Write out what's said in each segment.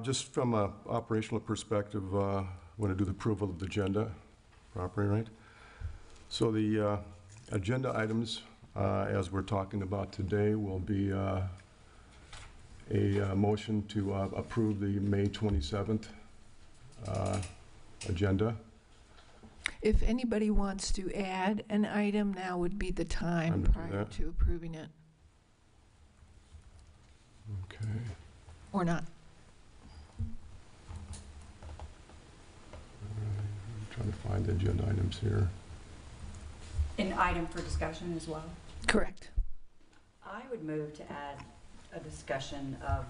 Just from an operational perspective, I want to do the approval of the agenda properly, right? So the agenda items, as we're talking about today, will be a motion to approve the May 27th agenda. If anybody wants to add an item, now would be the time prior to approving it. Okay. Or not. I'm trying to find the agenda items here. An item for discussion as well? Correct. I would move to add a discussion of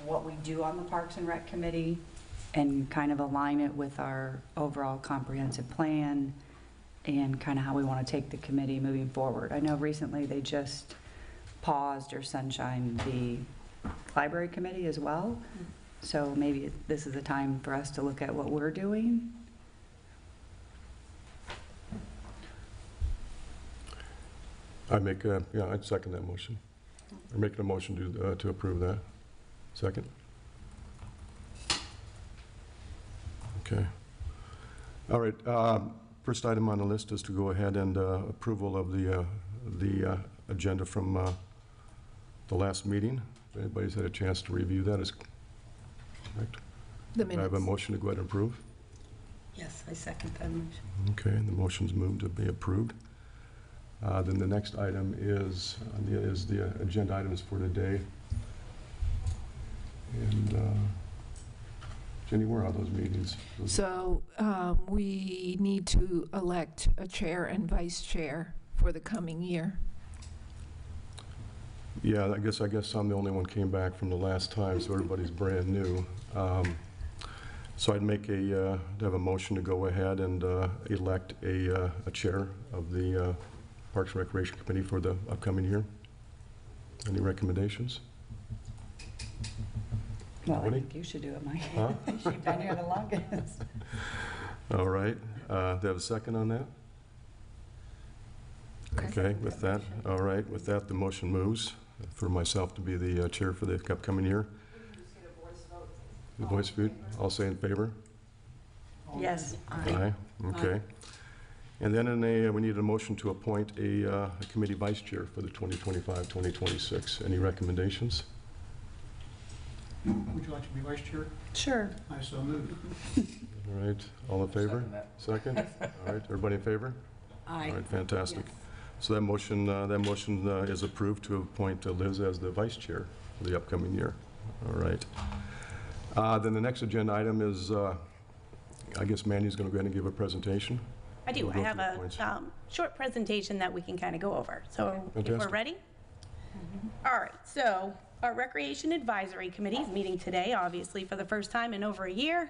what we do on the Parks and Rec Committee and kind of align it with our overall comprehensive plan and kind of how we want to take the committee moving forward. I know recently they just paused or sunshined the library committee as well. So maybe this is a time for us to look at what we're doing. I'd second that motion. We're making a motion to approve that. Second? Okay. All right. First item on the list is to go ahead and approval of the agenda from the last meeting. If anybody's had a chance to review that, is correct? The minutes. I have a motion to go ahead and approve. Yes, I second that motion. Okay, and the motion's moved to be approved. Then the next item is the agenda items for today. And Jenny, where are those meetings? So we need to elect a chair and vice chair for the coming year. Yeah, I guess I'm the only one came back from the last time, so everybody's brand new. So I'd have a motion to go ahead and elect a chair of the Parks and Recreation Committee for the upcoming year. Any recommendations? Well, I think you should do it, Mike. Huh? You've been here the longest. All right. Do I have a second on that? Okay, with that, all right, with that, the motion moves for myself to be the chair for the upcoming year. The voice vote, I'll say in favor. Yes. Aye. Okay. And then we need a motion to appoint a committee vice chair for the 2025-2026. Any recommendations? Would you like to be vice chair? Sure. I so moved. All right, all in favor? Second? All right, everybody in favor? Aye. All right, fantastic. So that motion is approved to appoint Liz as the vice chair for the upcoming year. All right. Then the next agenda item is, I guess Mandy's going to go ahead and give a presentation. I do. We'll I go have through the a points. short presentation that we can kind of go over. So if we're Fantastic. ready? All right. So our Recreation Advisory Committee is meeting today, obviously for the first time in over a year.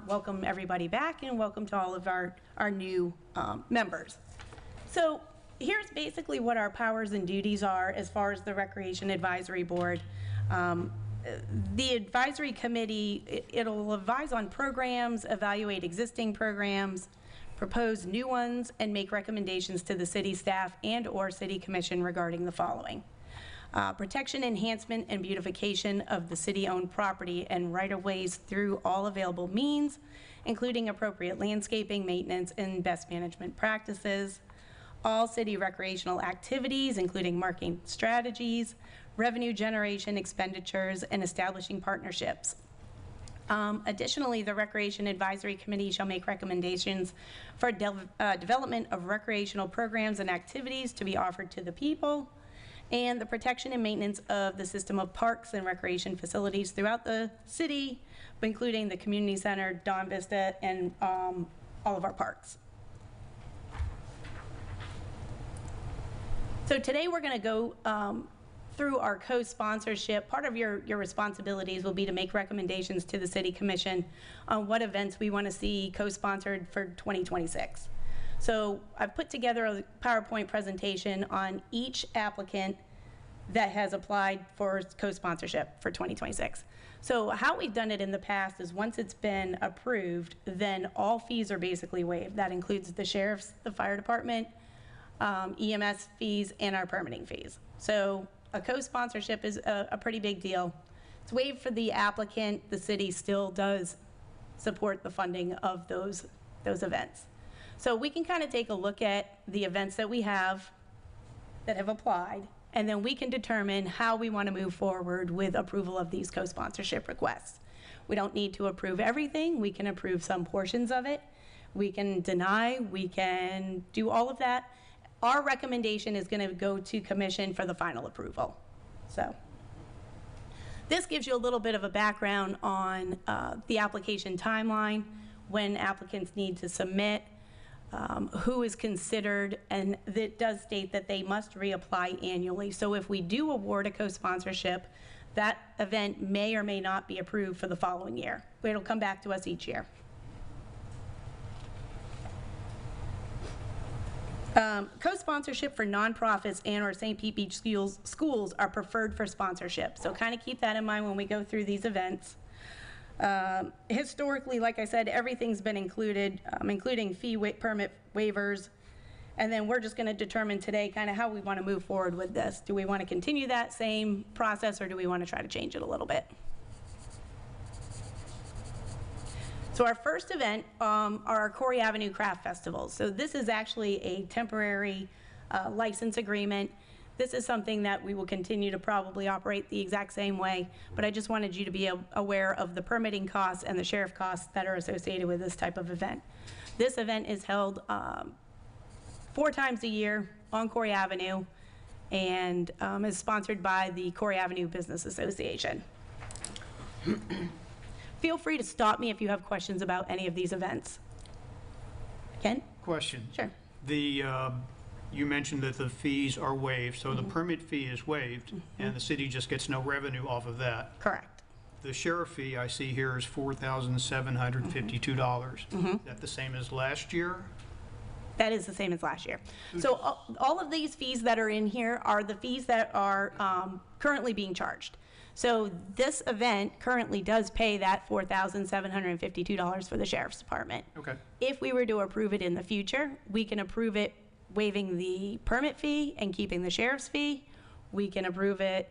Welcome everybody back and welcome to all of our new members. So here's basically what our powers and duties are as far as the Recreation Advisory Board. The advisory committee, it'll advise on programs, evaluate existing programs, propose new ones, and make recommendations to the city staff and/or city commission regarding the following. Protection, enhancement, and beautification of the city-owned property and right-of-ways through all available means, including appropriate landscaping, maintenance, and best management practices. All city recreational activities, including marketing strategies, revenue generation expenditures, and establishing partnerships. Additionally, the Recreation Advisory Committee shall make recommendations for development of recreational programs and activities to be offered to the people, and the protection and maintenance of the system of parks and recreation facilities throughout the city, including the community center, Dawn Vista, and all of our parks. So today we're going to go through our co-sponsorship. Part of your responsibilities will be to make recommendations to the City Commission on what events we want to see co-sponsored for 2026. So I've put together a PowerPoint presentation on each applicant that has applied for co-sponsorship for 2026. So how we've done it in the past is once it's been approved, then all fees are basically waived. That includes the sheriff's, the fire department, EMS fees, and our permitting fees. So a co-sponsorship is a pretty big deal. it's waived for the applicant, the city still does support the funding of those events. So we can kind of take a look at the events that we have that have applied, and then we can determine how we want to move forward with approval of these co-sponsorship requests. We don't need to approve everything. We can approve some portions of it. We can deny, we can do all of that. Our recommendation is going to go to commission for the final approval. So this gives you a little bit of a background on the application timeline, when applicants need to submit, who is considered, and it does state that they must reapply annually. So if we do award a co-sponsorship, that event may or may not be approved for the following year. It'll come back to us each year. Co-sponsorship for nonprofits and or St. Pete Beach schools are preferred for sponsorship. So kind of keep that in mind when we go through these events. Historically, like I said, everything's been included, including permit waivers. And then we're just going to determine today kind of how we want to move forward with this. Do we want to continue that same process, or do we want to try to change it a little bit? So our first event are our Corey Avenue Craft Festivals. So this is actually a temporary license agreement. This is something that we will continue to probably operate the exact same way, but I just wanted you to be aware of the permitting costs and the sheriff costs that are associated with this type of event. This event is held 4 times a year on Corey Avenue and is sponsored by the Corey Avenue Business Association. Feel free to stop me if you have questions about any of these events. Ken? Question. Sure. You mentioned that the fees are waived, so the permit fee is waived, and the city just gets no revenue off of that. Correct. The sheriff fee I see here is $4,752. Is that the same as last year? That is the same as last year. So all of these fees that are in here are the fees that are currently being charged. So this event currently does pay that $4,752 for the sheriff's department. Okay. If we were to approve it in the future, we can approve it waiving the permit fee and keeping the sheriff's fee. We can approve it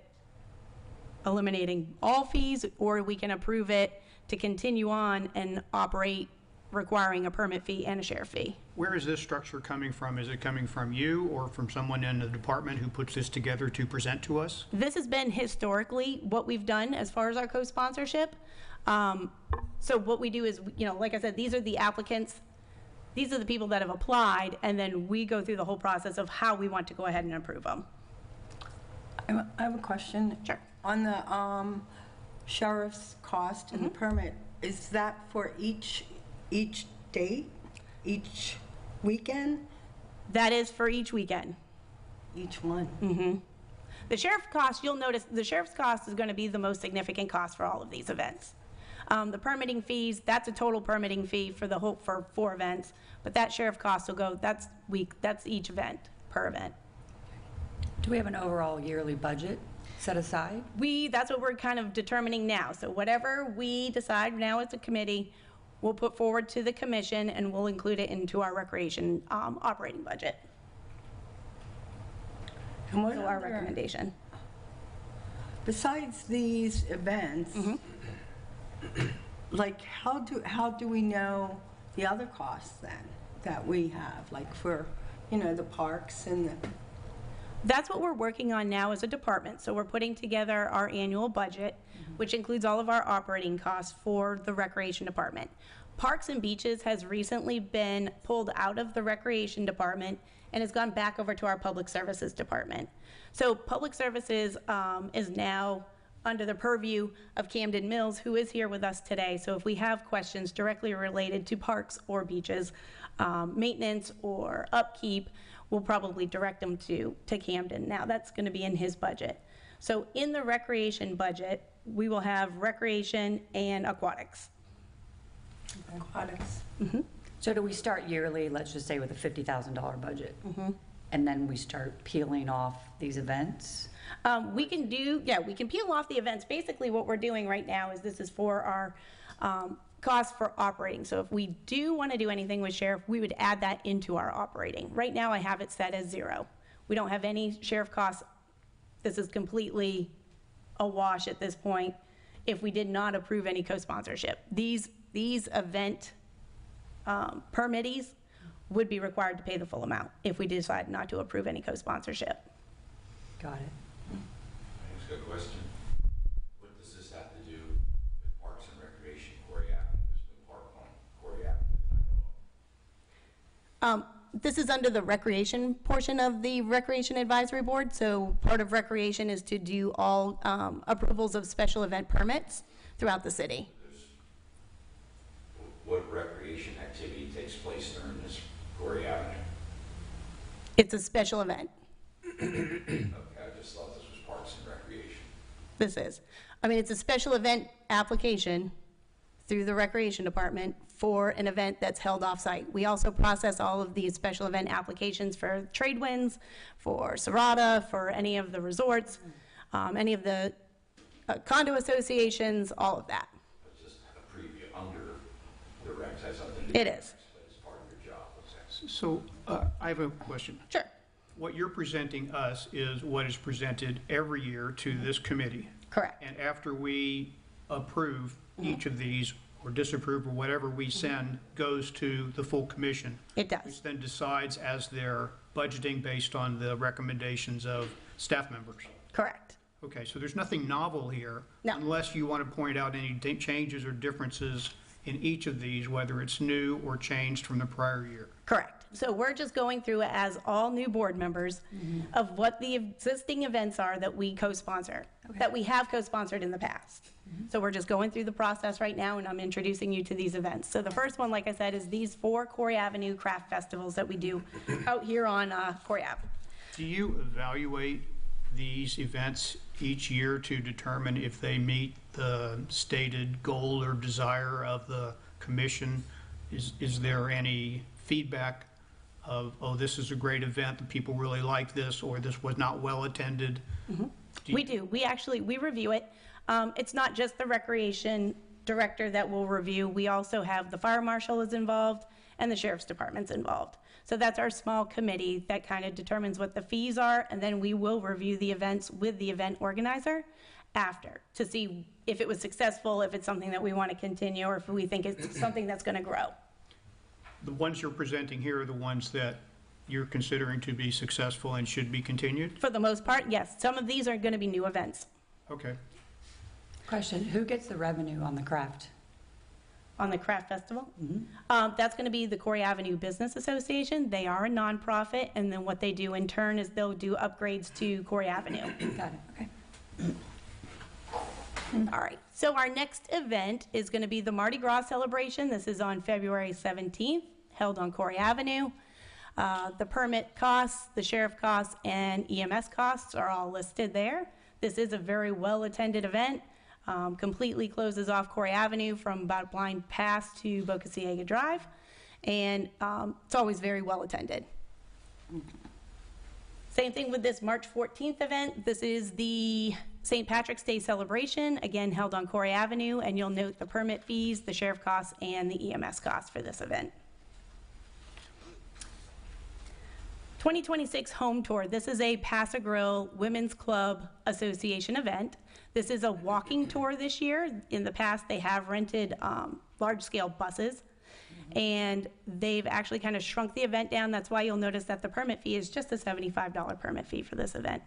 eliminating all fees, or we can approve it to continue on and operate requiring a permit fee and a sheriff fee. Where is this structure coming from? Is it coming from you or from someone in the department who puts this together to present to us? This has been historically what we've done as far as our co-sponsorship. So what we do is, like I said, these are the applicants. These are the people that have applied, and then we go through the whole process of how we want to go ahead and approve them. I have a question. Sure. On the sheriff's cost and the permit, is that for each date, each weekend, That is for each weekend. each one? The sheriff cost, you'll notice, the sheriff's cost is going to be the most significant cost for all of these events. The permitting fees, that's a total permitting fee for the whole, for 4 events, but that sheriff cost will go, that's each event, per event. Do we have an overall yearly budget set aside? That's what we're kind of determining now. So whatever we decide now as a committee, we'll put forward to the commission and we'll include it into our recreation operating budget. And what So our other- recommendation. Besides these events, like how do we know the other costs then that we have, like for, the parks and the, That's what we're working on now as a department. So we're putting together our annual budget, which includes all of our operating costs for the recreation department. Parks and Beaches has recently been pulled out of the recreation department and has gone back over to our public services department. So public services is now under the purview of Camden Mills, who is here with us today. So if we have questions directly related to parks or beaches, maintenance or upkeep, we'll probably direct them to Camden. Now, that's going to be in his budget. So in the recreation budget, we will have recreation and aquatics. aquatics? So do we start yearly, let's just say with a $50,000 budget? And then we start peeling off these events? We can peel off the events. Basically, what we're doing right now is this is for our costs for operating. So if we do want to do anything with sheriff, we would add that into our operating. Right now, I have it set as 0. We don't have any sheriff costs. This is completely a wash at this point. if we did not approve any co-sponsorship. These event permittees would be required to pay the full amount if we decide not to approve any co-sponsorship. Got it. I ask a question? What does this have to do with Parks and Recreation, Corey Avenue? There's no park on Corey Avenue that I know of. This is under the recreation portion of the Recreation Advisory Board. So part of recreation is to do all approvals of special event permits throughout the city. What recreation activity takes place during this Corey Avenue? It's a special event. Okay, I just thought this was Parks and Recreation. This is. I mean, it's a special event application through the Recreation Department for an event that's held off-site. We also process all of these special event applications for trade winds, for Serrata, for any of the resorts, any of the condo associations, all of that. But just a preview under the regs has something to do It with is. regs, but it's part of your job. Okay. So I have a question. Sure. What you're presenting us is what is presented every year to this committee. Correct. And after we approve each of these, or disapprove, or whatever we send, goes to the full commission, It which does. then decides as their budgeting based on the recommendations of staff members. Correct. Okay, so there's nothing novel here. No. Unless you want to point out any changes or differences in each of these, whether it's new or changed from the prior year. Correct. So we're just going through as all new board members of what the existing events are that we co-sponsor, that we have co-sponsored in the past. So we're just going through the process right now, and I'm introducing you to these events. So the first one, like I said, is these 4 Corey Avenue craft festivals that we do out here on Corey Ave. Do you evaluate these events each year to determine if they meet the stated goal or desire of the commission? Is there any feedback of, oh, this is a great event, the people really like this, or this was not well attended? We do. We review it. It's not just the recreation director that will review. We also have the fire marshal is involved and the sheriff's department's involved. So that's our small committee that kind of determines what the fees are, and then we will review the events with the event organizer after to see if it was successful, if it's something that we want to continue, or if we think it's something that's going to grow. The ones you're presenting here are the ones that you're considering to be successful and should be continued? For the most part, yes. Some of these are going to be new events. Okay. Question, who gets the revenue on the craft? On the craft festival. That's going to be the Corey Avenue Business Association. They are a nonprofit, and then what they do in turn is they'll do upgrades to Corey Avenue. Got it, okay. All right, so our next event is going to be the Mardi Gras celebration. This is on February 17th, held on Corey Avenue. The permit costs, the sheriff costs, and EMS costs are all listed there. This is a very well-attended event. Completely closes off Corey Avenue from about Blind Pass to Boca Ciega Drive, and it's always very well-attended. Same thing with this March 14th event. This is the St. Patrick's Day celebration, again held on Corey Avenue, and you'll note the permit fees, the sheriff costs, and the EMS costs for this event. 2026 Home Tour. This is a Pass a Grill Women's Club Association event. This is a walking tour this year. In the past, they have rented large-scale buses, and they've actually kind of shrunk the event down. That's why you'll notice that the permit fee is just a $75 permit fee for this event.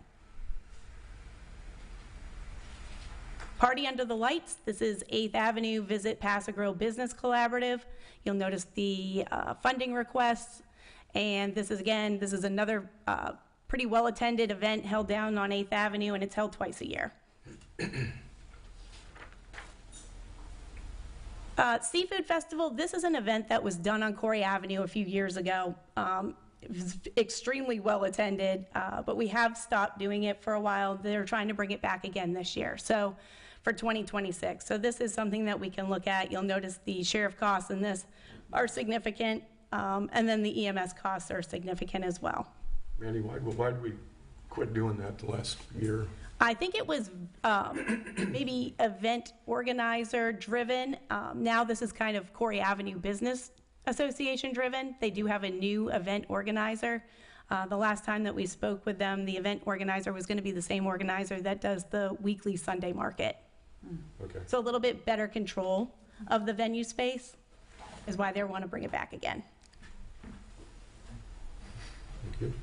Party Under the Lights. This is 8th Avenue Visit Pass a Grill Business Collaborative. You'll notice the funding requests. And this is another pretty well-attended event held down on 8th Avenue, and it's held twice a year. Seafood Festival, this is an event that was done on Corey Avenue a few years ago. It was extremely well-attended, but we have stopped doing it for a while. They're trying to bring it back again this year, so for 2026. So this is something that we can look at. You'll notice the sheriff costs in this are significant. And then the EMS costs are significant as well. Mandy, why did we quit doing that the last year? I think it was maybe event organizer driven. Now this is kind of Corey Avenue Business Association driven. They do have a new event organizer. The last time that we spoke with them, the event organizer was going to be the same organizer that does the weekly Sunday market. Okay. So a little bit better control of the venue space is why they want to bring it back again. Thank you.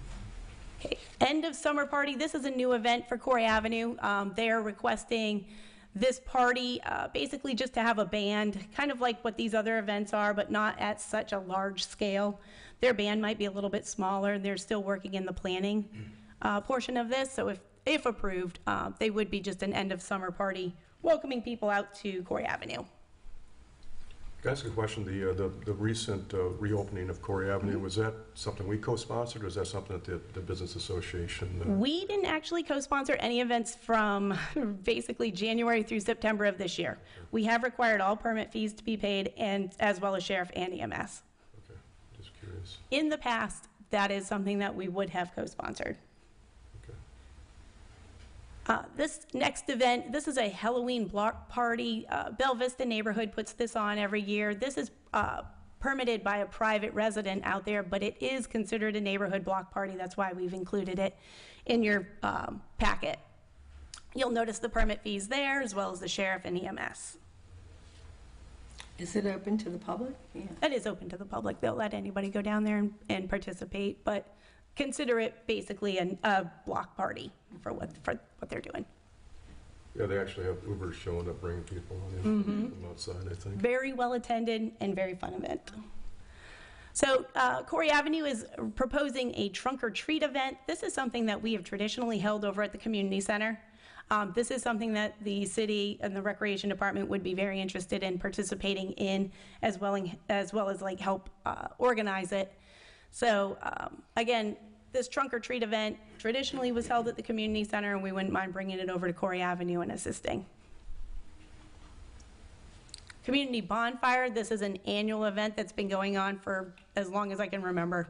Okay, end of summer party. This is a new event for Corey Avenue. They are requesting this party basically just to have a band, kind of like what these other events are, but not at such a large scale. Their band might be a little bit smaller. They're still working in the planning portion of this. So if approved, they would be just an end of summer party, welcoming people out to Corey Avenue. Can I ask a question? The recent reopening of Corey Avenue, was that something we co-sponsored, or is that something that the Business Association? We didn't actually co-sponsor any events from basically January through September of this year. We have required all permit fees to be paid, and as well as sheriff and EMS. Okay, just curious. In the past, that is something that we would have co-sponsored. Okay. This next event, this is a Halloween block party. Bella Vista neighborhood puts this on every year. This is permitted by a private resident out there, but it is considered a neighborhood block party. That's why we've included it in your packet. You'll notice the permit fees there, as well as the sheriff and EMS. Is it open to the public? Yeah. It is open to the public. They'll let anybody go down there and participate, but consider it basically a block party for what they're doing. Yeah, they actually have Ubers showing up, bringing people in from outside, I think. Very well attended and very fun event. So Corey Avenue is proposing a trunk or treat event. This is something that we have traditionally held over at the community center. This is something that the city and the recreation department would be very interested in participating in, as well as like help organize it. So again, this trunk or treat event traditionally was held at the community center, and we wouldn't mind bringing it over to Corey Avenue and assisting. Community Bonfire, this is an annual event that's been going on for as long as I can remember.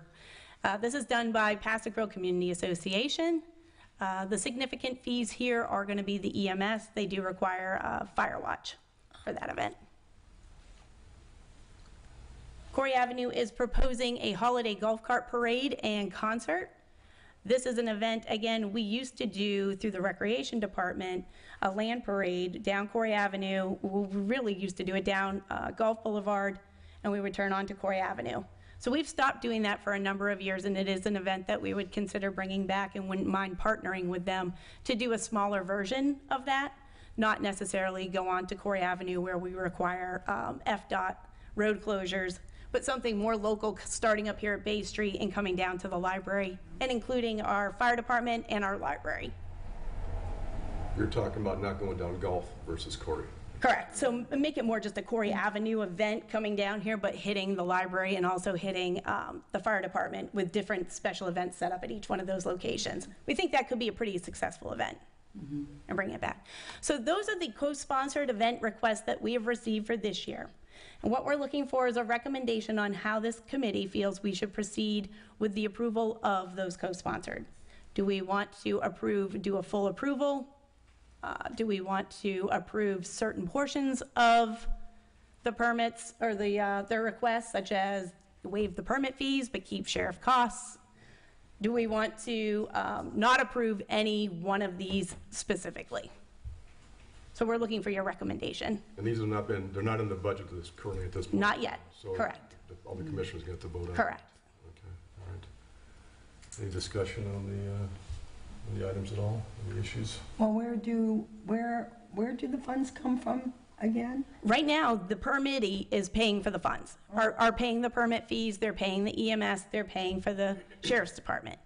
This is done by Passive Grove Community Association. The significant fees here are going to be the EMS. They do require fire watch for that event. Corey Avenue is proposing a holiday golf cart parade and concert. This is an event, again, we used to do through the recreation department, a land parade down Corey Avenue. We really used to do it down Gulf Boulevard, and we would turn on to Corey Avenue. So we've stopped doing that for a number of years, and it is an event that we would consider bringing back and wouldn't mind partnering with them to do a smaller version of that, not necessarily go on to Corey Avenue where we require FDOT road closures, but something more local, starting up here at Bay Street and coming down to the library, and including our fire department and our library. You're talking about not going down Gulf versus Corey. Correct. So make it more just a Corey Avenue event coming down here, but hitting the library and also hitting the fire department with different special events set up at each one of those locations. We think that could be a pretty successful event. And bring it back. So those are the co-sponsored event requests that we have received for this year. And what we're looking for is a recommendation on how this committee feels we should proceed with the approval of those co-sponsored. Do we want to do a full approval? Do we want to approve certain portions of the permits or their requests, such as waive the permit fees but keep sheriff costs? Do we want to not approve any one of these specifically? So we're looking for your recommendation. And these have not been, they're not in the budget currently at this point? Not yet, So correct. all the commissioners get to vote on it? Correct. Okay, all right. Any discussion on the items at all, on the issues? Well, where do the funds come from again? Right now, the permittee is paying for the funds, are paying the permit fees, they're paying the EMS, they're paying for the sheriff's department.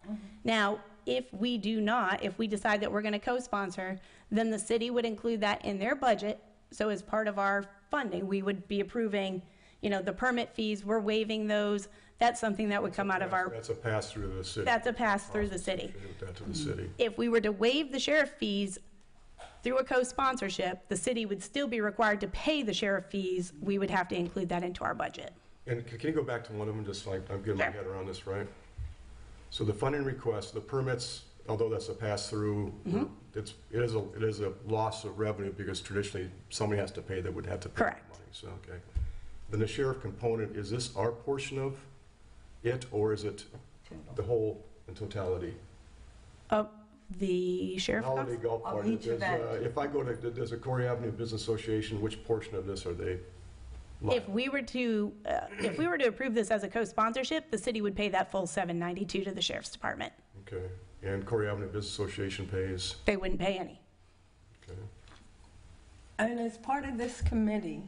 Now, if we decide that we're going to co-sponsor, then the city would include that in their budget. So as part of our funding, we would be approving, the permit fees, we're waiving those. That's something that would come out of our. That's a pass-through to the city. That's a pass-through the city. With that to the city. If we were to waive the sheriff fees through a co-sponsorship, the city would still be required to pay the sheriff fees. We would have to include that into our budget. And can you go back to one of them, just so I'm getting my head around this, right? So the funding request, the permits, although that's a pass-through, it is a loss of revenue because traditionally somebody has to pay that would have to pay the money. Correct. So, okay. Then the sheriff component, is this our portion of it, or is it the whole in totality? the sheriff costs? Holiday Golf Of Party, each event. if I go to, there's a Corey Avenue Business Association, which portion of this are they? If we were to approve this as a co-sponsorship, the city would pay that full $792 to the sheriff's department. Okay, and Corey Avenue Business Association pays, They wouldn't pay any. okay. And as part of this committee,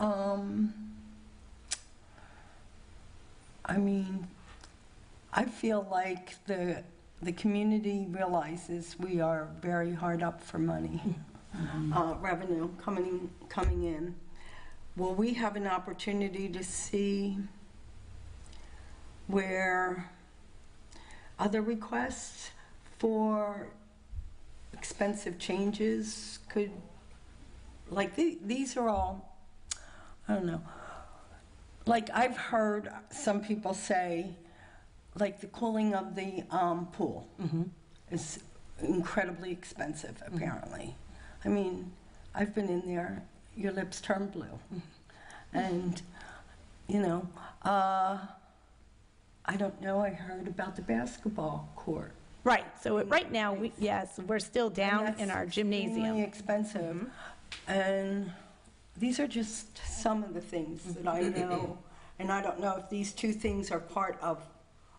I mean, I feel like the community realizes we are very hard up for money, revenue coming in. Will we have an opportunity to see where other requests for expensive changes could, like, these are all, I don't know. Like, I've heard some people say, like, the cooling of the pool is incredibly expensive, apparently. I mean, I've been in there, your lips turn blue. And, you know, I don't know, I heard about the basketball court. Right, so right now, we're still And down that's in our extremely gymnasium. expensive. And these are just some of the things that I know. And I don't know if these two things are part of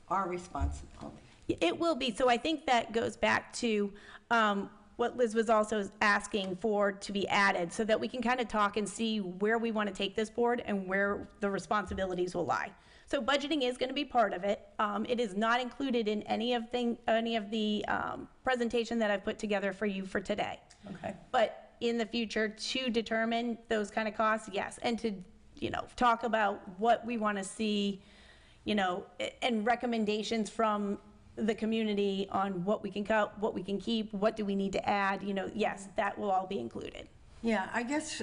our responsibility. It will be, so I think that goes back to what Liz was also asking for to be added, so that we can kind of talk and see where we want to take this board and where the responsibilities will lie. So budgeting is going to be part of it. It is not included in any of the presentation that I've put together for you for today. Okay. But in the future, to determine those kind of costs, yes, and to, talk about what we want to see, and recommendations from the community on what we can cut, what we can keep, what do we need to add, yes, that will all be included. Yeah, I guess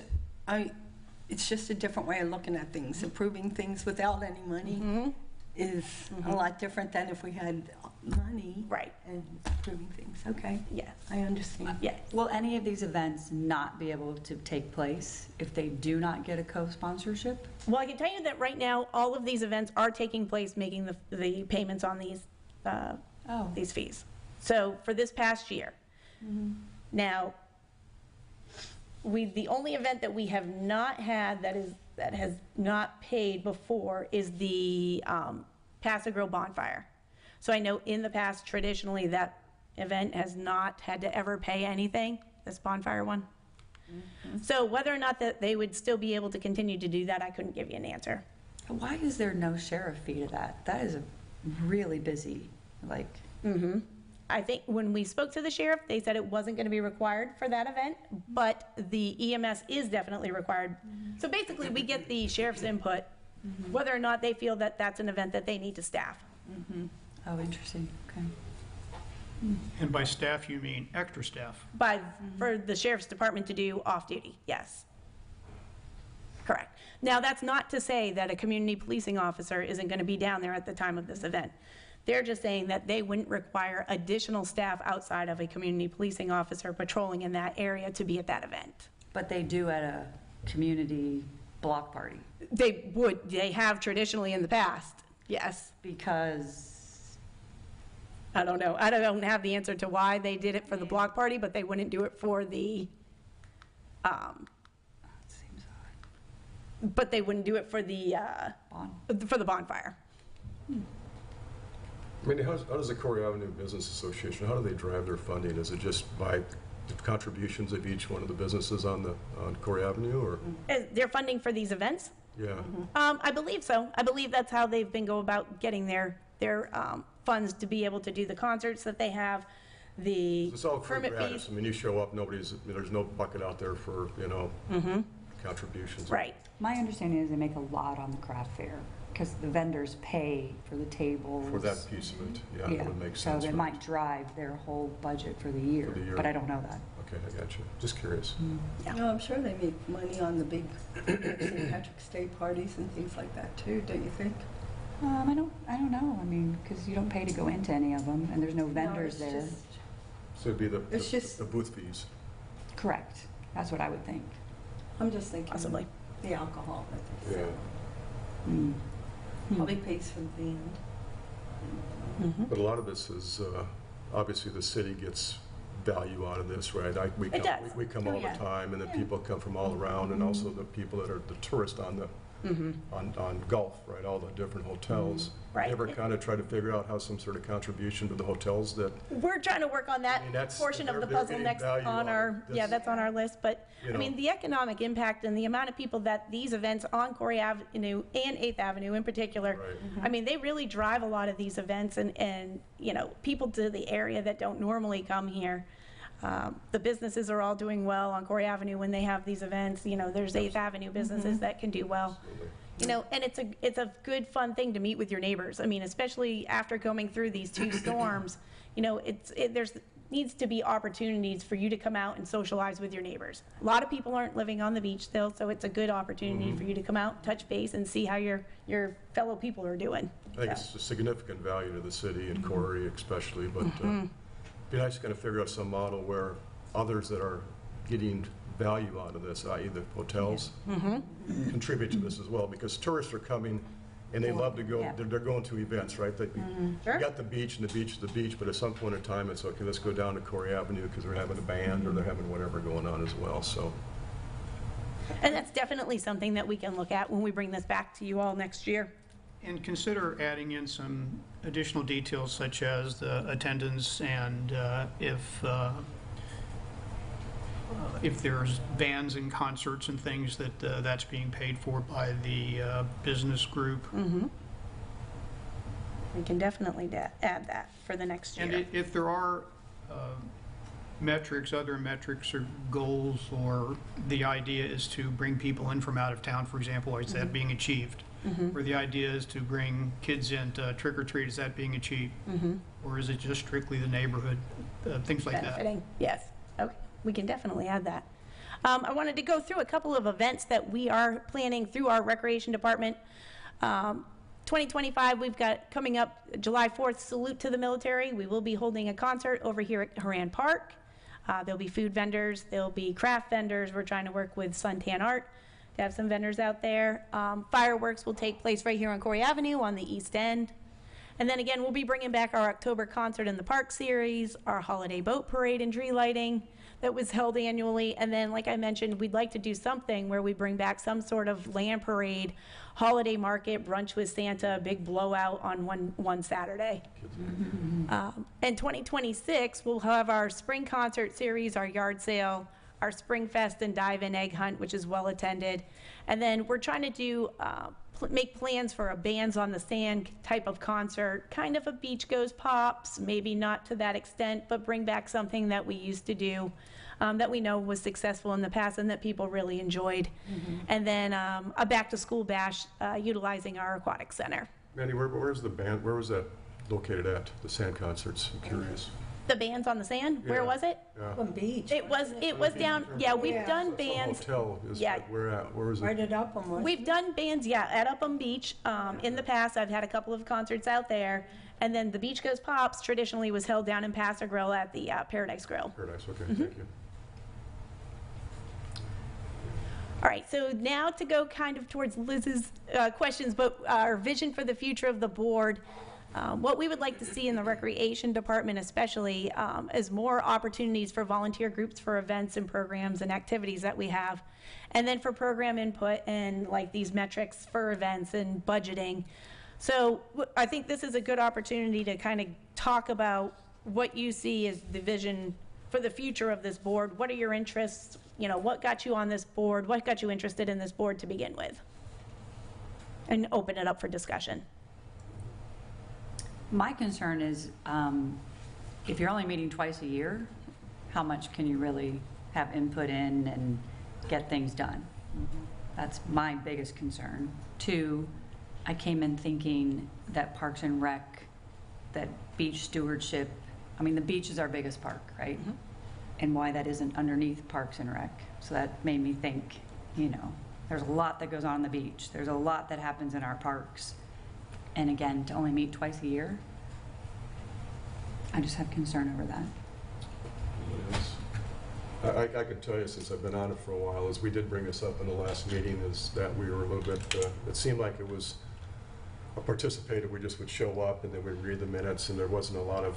it's just a different way of looking at things. Approving things without any money is a lot different than if we had money. Right. And approving things. Okay. Yes. I understand. Yeah. Will any of these events not be able to take place if they do not get a co-sponsorship? Well, I can tell you that right now, all of these events are taking place, making the payments on these fees. So for this past year. Now, the only event that we have not had that has not paid before is the Paso Grill Bonfire. So I know in the past, traditionally, that event has not had to ever pay anything, this bonfire one. So whether or not that they would still be able to continue to do that, I couldn't give you an answer. Why is there no sheriff fee to that? That is a really busy, I think when we spoke to the sheriff, they said it wasn't going to be required for that event, but the EMS is definitely required. So basically, we get the sheriff's input, whether or not they feel that that's an event that they need to staff. Oh, interesting, okay. And by staff, you mean extra staff? For the sheriff's department to do off-duty, yes. Correct. Now, that's not to say that a community policing officer isn't going to be down there at the time of this event. They're just saying that they wouldn't require additional staff outside of a community policing officer patrolling in that area to be at that event. But they do at a community block party? They have traditionally in the past, yes. Because, I don't know. I don't have the answer to why they did it for the block party, but they wouldn't do it for the, seems odd. but they wouldn't do it for the bonfire. I mean, how does the Corey Avenue Business Association, how do they drive their funding? Is it just by the contributions of each one of the businesses on Corey Avenue, or? They're funding for these events? Yeah. I believe so. I believe that's how they've been go about getting their funds to be able to do the concerts that they have, the It's all free permit gratis. fees. I mean, you show up, there's no bucket out there for, contributions. Right. My understanding is they make a lot on the craft fair, because the vendors pay for the tables. For that piece of it, yeah, that would make sense. So it for- might drive their whole budget for the year, For the year. but I don't know that. Okay, I got you. Just curious. No, I'm sure they make money on the big St. Patrick's Day parties and things like that too, don't you think? I don't know, I mean, because you don't pay to go into any of them, and there's no vendors No, it's there. just- So it'd be It's just- the booth fees. Correct, that's what I would think. I'm just thinking. Possibly. The alcohol that they Yeah. sell. Probably pays for the band. But a lot of this is obviously the city gets value out of this, right? We It does. We come Oh, all the yeah. time, and then people come from all around, and also the people that are the tourists on the, on Gulf, right, all the different hotels. Right. Ever kind of try to figure out how some sort of contribution to the hotels that, We're trying to work on that I mean, that's- portion of the they're puzzle getting next value on out of our, this. yeah, that's on our list, but, You I mean, know. the economic impact and the amount of people that these events on Corey Avenue and 8th Avenue in particular, Right. I mean, they really drive a lot of these events and, you know, people to the area that don't normally come here. The businesses are all doing well on Corey Avenue when they have these events, you know, there's 8th Avenue businesses that can do well. You know, and it's a good, fun thing to meet with your neighbors. I mean, especially after going through these 2 storms, you know, there's needs to be opportunities for you to come out and socialize with your neighbors. A lot of people aren't living on the beach still, so it's a good opportunity for you to come out, touch base, and see how your fellow people are doing. I think it's a significant value to the city and Corey especially, but it'd be nice to kind of figure out some model where others that are getting value out of this, i.e. the hotels, contribute to this as well, because tourists are coming and they love to go, Yeah. they're going to events, right? They- Sure. You got the beach, and the beach is the beach, but at some point in time, it's okay, let's go down to Corey Avenue because they're having a band or they're having whatever going on as well, so. And that's definitely something that we can look at when we bring this back to you all next year. And consider adding in some additional details such as the attendance and if there's bands and concerts and things that that's being paid for by the business group. We can definitely add that for the next And year. if there are metrics, other metrics or goals, or the idea is to bring people in from out of town, for example, is that being achieved? Or the idea is to bring kids in to trick or treat, is that being achieved? Or is it just strictly the neighborhood, things like that? Benefiting, yes. Okay, we can definitely add that. I wanted to go through a couple of events that we are planning through our recreation department. 2025, we've got coming up July 4th, Salute to the Military. We will be holding a concert over here at Horan Park. There'll be food vendors, there'll be craft vendors. We're trying to work with Suntan Art to have some vendors out there. Fireworks will take place right here on Corey Avenue on the east end. And then again, we'll be bringing back our October Concert in the Park series, our holiday boat parade and tree lighting that was held annually. And then, like I mentioned, we'd like to do something where we bring back some sort of land parade, holiday market, brunch with Santa, big blowout on one Saturday. In 2026, we'll have our spring concert series, our yard sale, our Spring Fest and dive-in egg hunt, which is well attended. And then we're trying to do, make plans for a Bands on the Sand type of concert, kind of a Beach Goes Pops, maybe not to that extent, but bring back something that we used to do, that we know was successful in the past and that people really enjoyed. And then a back-to-school bash utilizing our aquatic center. Mandy, where's the band, where was that located at, the sand concerts? I'm curious. The Bands on the Sand, where Yeah. was it? Yeah. Plum Beach. It was down, yeah, we've Yeah. done Some bands. hotel is, Yeah. where is Right it? at Upham, wasn't We've done bands, yeah, at Upham Beach. In the past, I've had a couple of concerts out there. And then the Beach Goes Pops traditionally was held down in Paso Grill at the Paradise Grill. Paradise, okay, thank you. All right, so now to go kind of towards Liz's questions, but our vision for the future of the board. What we would like to see in the recreation department especially is more opportunities for volunteer groups for events and programs and activities that we have. And then for program input and like these metrics for events and budgeting. So I think this is a good opportunity to kind of talk about what you see as the vision for the future of this board. What are your interests? You know, what got you on this board? What got you interested in this board to begin with? And open it up for discussion. My concern is, if you're only meeting twice a year, how much can you really have input in and get things done? That's my biggest concern. 2, I came in thinking that Parks and Rec, that beach stewardship, I mean, the beach is our biggest park, right? And why that isn't underneath Parks and Rec. So that made me think, you know, there's a lot that goes on the beach. There's a lot that happens in our parks. And again, to only meet twice a year, I just have concern over that. I can tell you, since I've been on it for a while, is we did bring this up in the last meeting, is that we were a little bit, it seemed like it was a participator, we just would show up and then we'd read the minutes, and there wasn't a lot of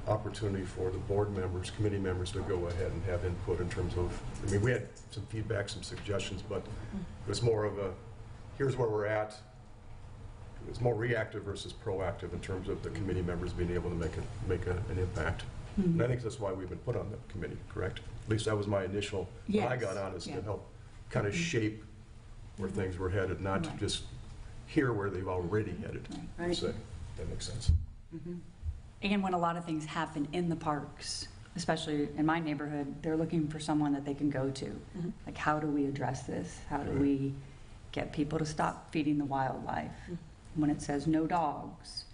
opportunity for the board members, committee members to go ahead and have input in terms of, I mean, we had some feedback, some suggestions, but it was more of a, here's where we're at. It was more reactive versus proactive in terms of the committee members being able to make an impact. And I think that's why we've been put on that committee, correct? At least that was my initial, when I got on, is to help kind of shape where things were headed, not to just hear where they've already headed, per Right. se. That makes sense. And when a lot of things happen in the parks, especially in my neighborhood, they're looking for someone that they can go to. Like, how do we address this? How do we get people to stop feeding the wildlife? When it says no dogs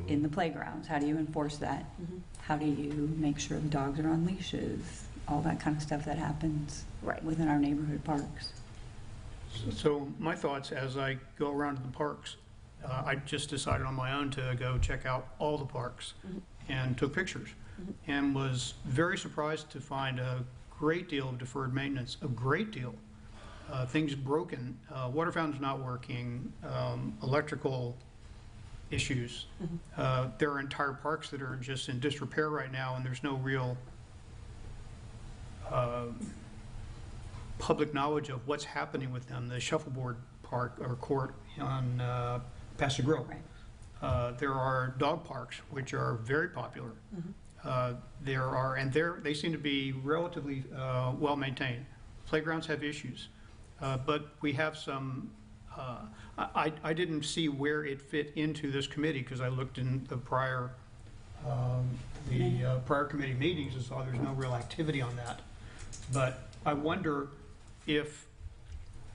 in the playgrounds, how do you enforce that? How do you make sure the dogs are on leashes? All that kind of stuff that happens within our neighborhood parks. So my thoughts as I go around to the parks, I just decided on my own to go check out all the parks and took pictures and was very surprised to find a great deal of deferred maintenance, a great deal. Things broken, water fountains not working, electrical issues. There are entire parks that are just in disrepair right now, and there's no real public knowledge of what's happening with them. The Shuffleboard Park or Court on Paso Grill. There are dog parks, which are very popular. There are, and they seem to be relatively well maintained. Playgrounds have issues, but we have some. I didn't see where it fit into this committee because I looked in the prior committee meetings and saw there's no real activity on that. But I wonder if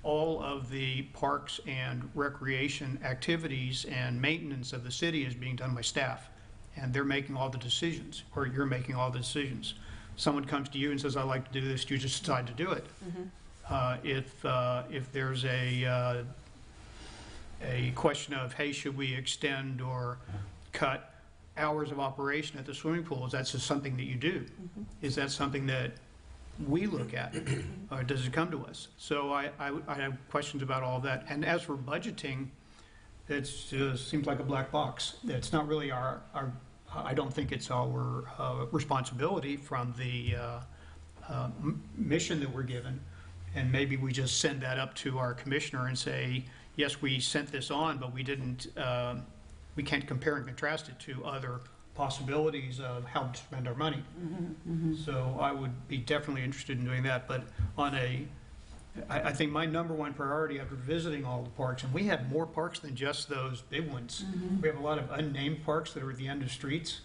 all of the parks and recreation activities and maintenance of the city is being done by staff, and they're making all the decisions, or you're making all the decisions. Someone comes to you and says, "I'd like to do this," you just decide to do it. If there's a question of, hey, should we extend or cut hours of operation at the swimming pools, that's just something that you do. Is that something that we look at, or does it come to us? So I have questions about all of that. And as for budgeting, it seems like a black box. It's not really our I don't think it's our responsibility from the mission that we're given. And maybe we just send that up to our commissioner and say, yes, we sent this on, but we didn't, we can't compare and contrast it to other possibilities of how to spend our money. So I would be definitely interested in doing that. But I think my number one priority after visiting all the parks, and we have more parks than just those big ones. We have a lot of unnamed parks that are at the end of streets,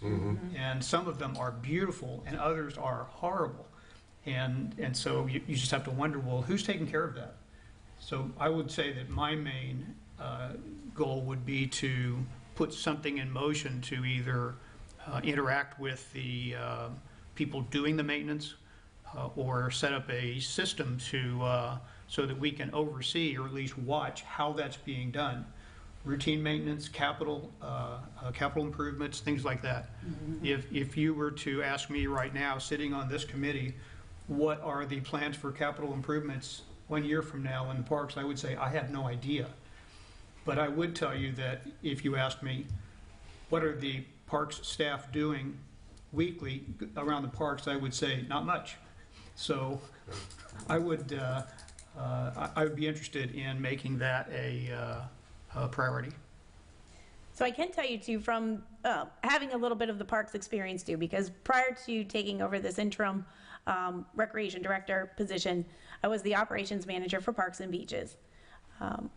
and some of them are beautiful and others are horrible. And so you just have to wonder, well, who's taking care of that? So I would say that my main goal would be to put something in motion to either interact with the people doing the maintenance or set up a system to so that we can oversee or at least watch how that's being done. Routine maintenance, capital improvements, things like that. If you were to ask me right now, sitting on this committee, what are the plans for capital improvements 1 year from now in the parks, I would say I have no idea. But I would tell you that if you asked me, what are the parks staff doing weekly around the parks, I would say not much. So I would be interested in making that a priority. So I can tell you too, from having a little bit of the parks experience too, because prior to taking over this interim recreation director position, I was the operations manager for Parks and Beaches.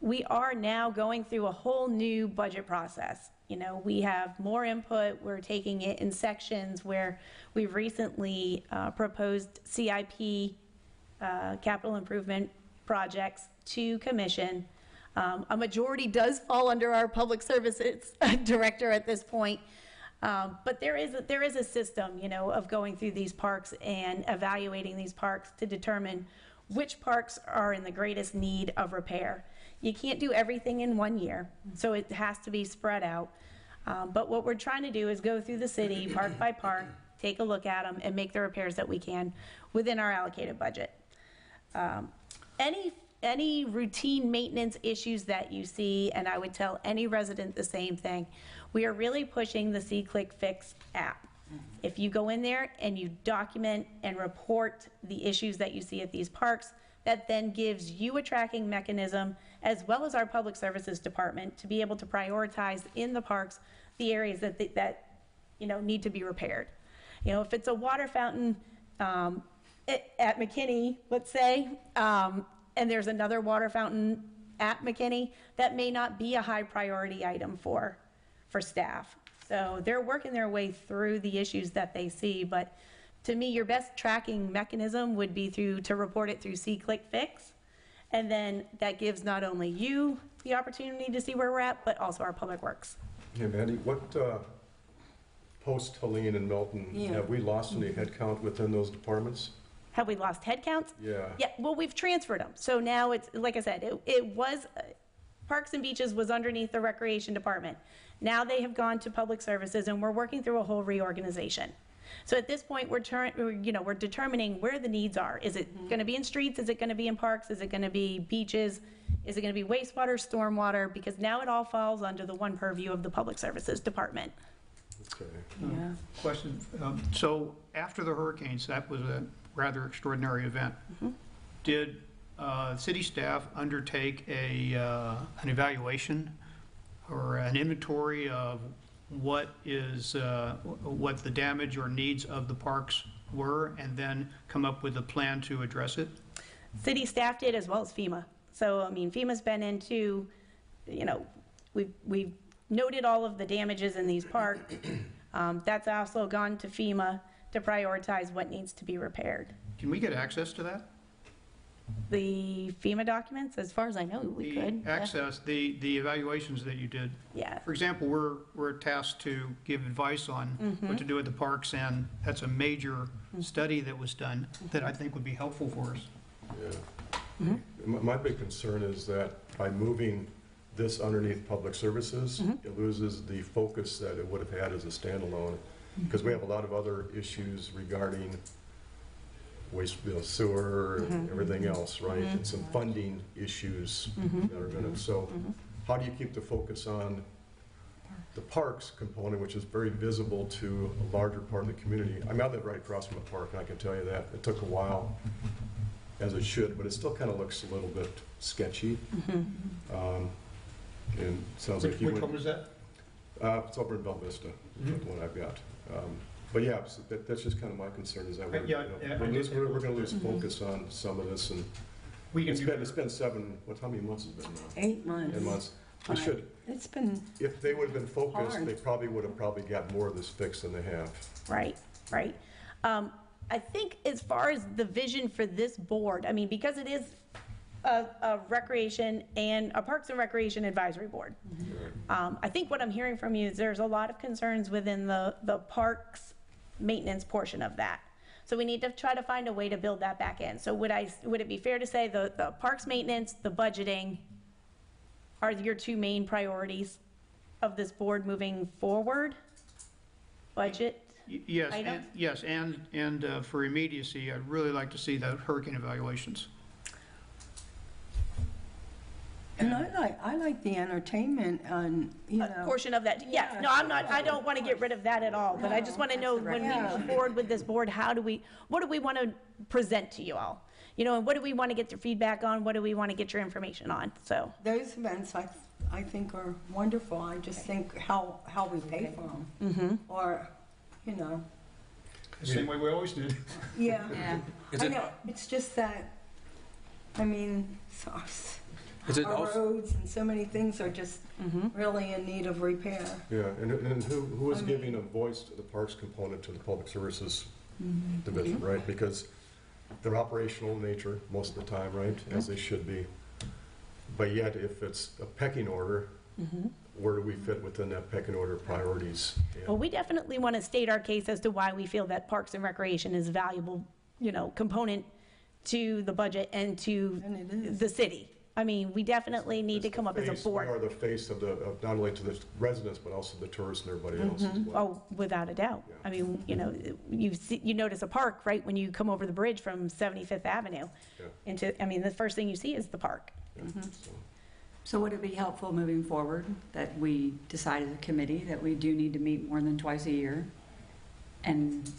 We are now going through a whole new budget process. You know, we have more input. We're taking it in sections where we've recently proposed CIP capital improvement projects to commission. A majority does fall under our public services director at this point. But there is a system, you know, of going through these parks and evaluating these parks to determine which parks are in the greatest need of repair. You can't do everything in 1 year, so it has to be spread out. But what we're trying to do is go through the city, park by park, take a look at them, and make the repairs that we can within our allocated budget. Any routine maintenance issues that you see, and I would tell any resident the same thing, we are really pushing the SeeClick Fix app. If you go in there and you document and report the issues that you see at these parks, that then gives you a tracking mechanism, as well as our Public Services Department, to be able to prioritize in the parks the areas that, need to be repaired. If it's a water fountain at McKinney, let's say, and there's another water fountain at McKinney, that may not be a high priority item for staff. So they're working their way through the issues that they see, but to me, your best tracking mechanism would be to report it through See, Click, Fix. And then that gives not only you the opportunity to see where we're at, but also our Public Works. Hey, Mandy, what, post-Helene and Milton, have we lost any headcount within those departments? Have we lost headcounts? Yeah. Yeah, well, we've transferred them. So now it's, like I said, it was, Parks and Beaches was underneath the Recreation Department. Now they have gone to Public Services, and we're working through a whole reorganization. So at this point, we're determining where the needs are. Is it going to be in streets? Is it going to be in parks? Is it going to be beaches? Is it going to be wastewater, stormwater? Because now it all falls under the one purview of the Public Services Department. Okay. Yeah. Question, so after the hurricanes, that was a rather extraordinary event. Did city staff undertake an evaluation or an inventory of what the damage or needs of the parks were, and then come up with a plan to address it? City staff did, as well as FEMA. So, I mean, FEMA's been into, we've noted all of the damages in these parks. That's also gone to FEMA to prioritize what needs to be repaired. Can we get access to that? The FEMA documents, as far as I know, we could. The access, the evaluations that you did. Yeah. For example, we're tasked to give advice on what to do at the parks, and that's a major study that was done that I think would be helpful for us. Yeah. My big concern is that by moving this underneath Public Services, it loses the focus that it would have had as a standalone, because we have a lot of other issues regarding waste, sewer, and everything else, right? And some funding issues that are going to, so how do you keep the focus on the parks component, which is very visible to a larger part of the community? I mean, I live right across from a park, and I can tell you that. It took a while, as it should, but it still kind of looks a little bit sketchy. And it sounds like you Which one was that? it's over in Bella Vista, the one I've got. But yeah, that's just kind of my concern, is that we're going to lose focus on some of this. And We can do it's been how many months has it been now? 8 months. 10 months. We should, It's been, if they would have been focused, hard. they would have got more of this fixed than they have. Right. I think as far as the vision for this board, I mean, because it is a recreation and a Parks and Recreation Advisory Board. I think what I'm hearing from you is there's a lot of concerns within the parks maintenance portion of that. So we need to try to find a way to build that back in. So would it be fair to say the parks maintenance, the budgeting are your two main priorities of this board moving forward? Budget? Yes, items? yes, and for immediacy, I'd really like to see the hurricane evaluations. and I like the entertainment and, A portion of that, yes. No, I don't want to get rid of that at all, but I just want to know when we move forward with this board, what do we want to present to you all? And what do we want to get your feedback on? What do we want to get your information on? So, those events I think are wonderful. I just think how we pay for them. Or, The same way we always did. yeah. Yeah. I know, it's just that, I mean, Is it our also, roads and so many things are just really in need of repair. Yeah, and who is giving a voice to the parks component to the Public Services Division, right? Because they're operational in nature most of the time, right? As they should be. But yet, if it's a pecking order, where do we fit within that pecking order of priorities? well, we definitely want to state our case as to why we feel that Parks and Recreation is a valuable, component to the budget and to And it is. the city. I mean, we definitely need to come up as a board. We are the face of not only to the residents, but also the tourists and everybody else as well. Oh, without a doubt. I mean, you notice a park, right, when you come over the bridge from 75th Avenue Yeah. the first thing you see is the park. Yeah, so. So would it be helpful moving forward that we decide as a committee that we do need to meet more than twice a year? And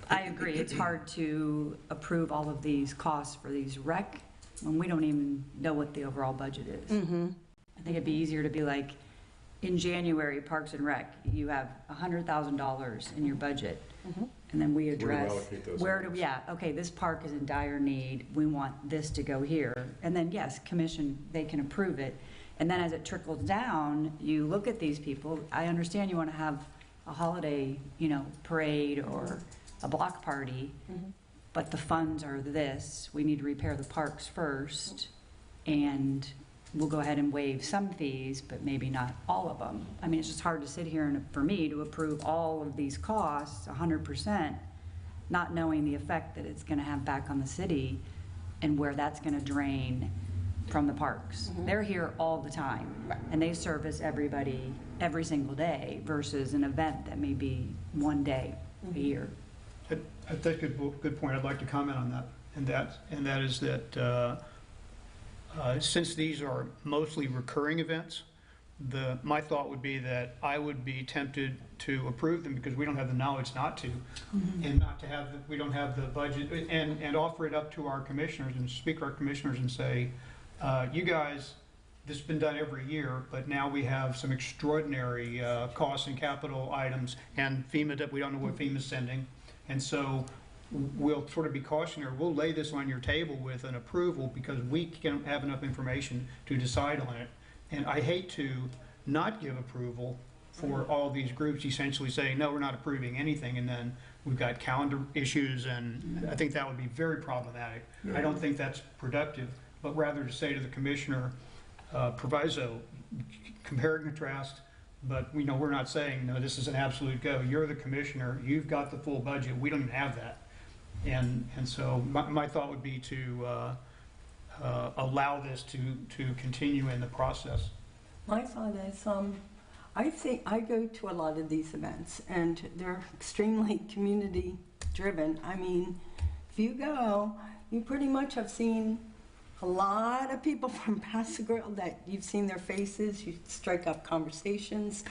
I agree, it's hard to approve all of these costs for these rec when we don't even know what the overall budget is. I think it'd be easier to be like, in January, Parks and Rec, you have $100,000 in your budget. And then we address, allocate those where do funds? we, yeah, okay, this park is in dire need, we want this to go here. And then, yes, commission, they can approve it. And then as it trickles down, you look at these people, I understand you want to have a holiday, parade or a block party, but the funds are this, we need to repair the parks first, and we'll go ahead and waive some fees, but maybe not all of them. I mean, it's just hard to sit here and, for me, to approve all of these costs 100%, not knowing the effect that it's going to have back on the city and where that's going to drain from the parks. They're here all the time, and they service everybody every single day versus an event that may be one day a year. I think a good point. I'd like to comment on that, and that is that since these are mostly recurring events, my thought would be that I would be tempted to approve them because we don't have the knowledge not to, and not to have, we don't have the budget, and offer it up to our commissioners and speak to our commissioners and say, you guys, this has been done every year, but now we have some extraordinary costs and capital items, and FEMA, that we don't know what FEMA's sending, and so we'll sort of be cautionary. We'll lay this on your table with an approval because we can't have enough information to decide on it. And I hate to not give approval for all these groups essentially saying, no, we're not approving anything, and then we've got calendar issues, and I think that would be very problematic. I don't think that's productive, but rather to say to the commissioner, proviso, compare and contrast, but we're not saying, no, this is an absolute go. You're the commissioner, you've got the full budget, we don't even have that. And so my thought would be to allow this to continue in the process. My thought is, I think I go to a lot of these events, and they're extremely community-driven. I mean, if you go, you pretty much have seen a lot of people from Paso Grill that you've seen their faces, you strike up conversations.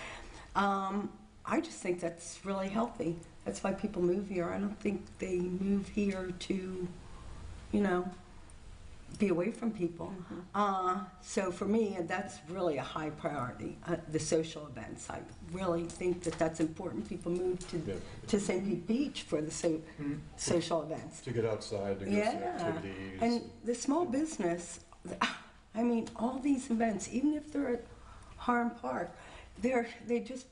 I just think that's really healthy. That's why people move here. I don't think they move here to, be away from people. So for me, that's really a high priority, the social events. I really think that that's important. People move to St. Pete Beach for the social events. To get outside, to go see activities. And the small business, I mean, all these events, even if they're at Harm Park, they just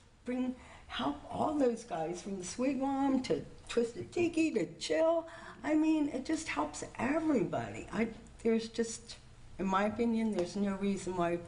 help all those guys from the Swigwam to Twisted Tiki to Chill. I mean, it just helps everybody. There's just, in my opinion, there's no reason why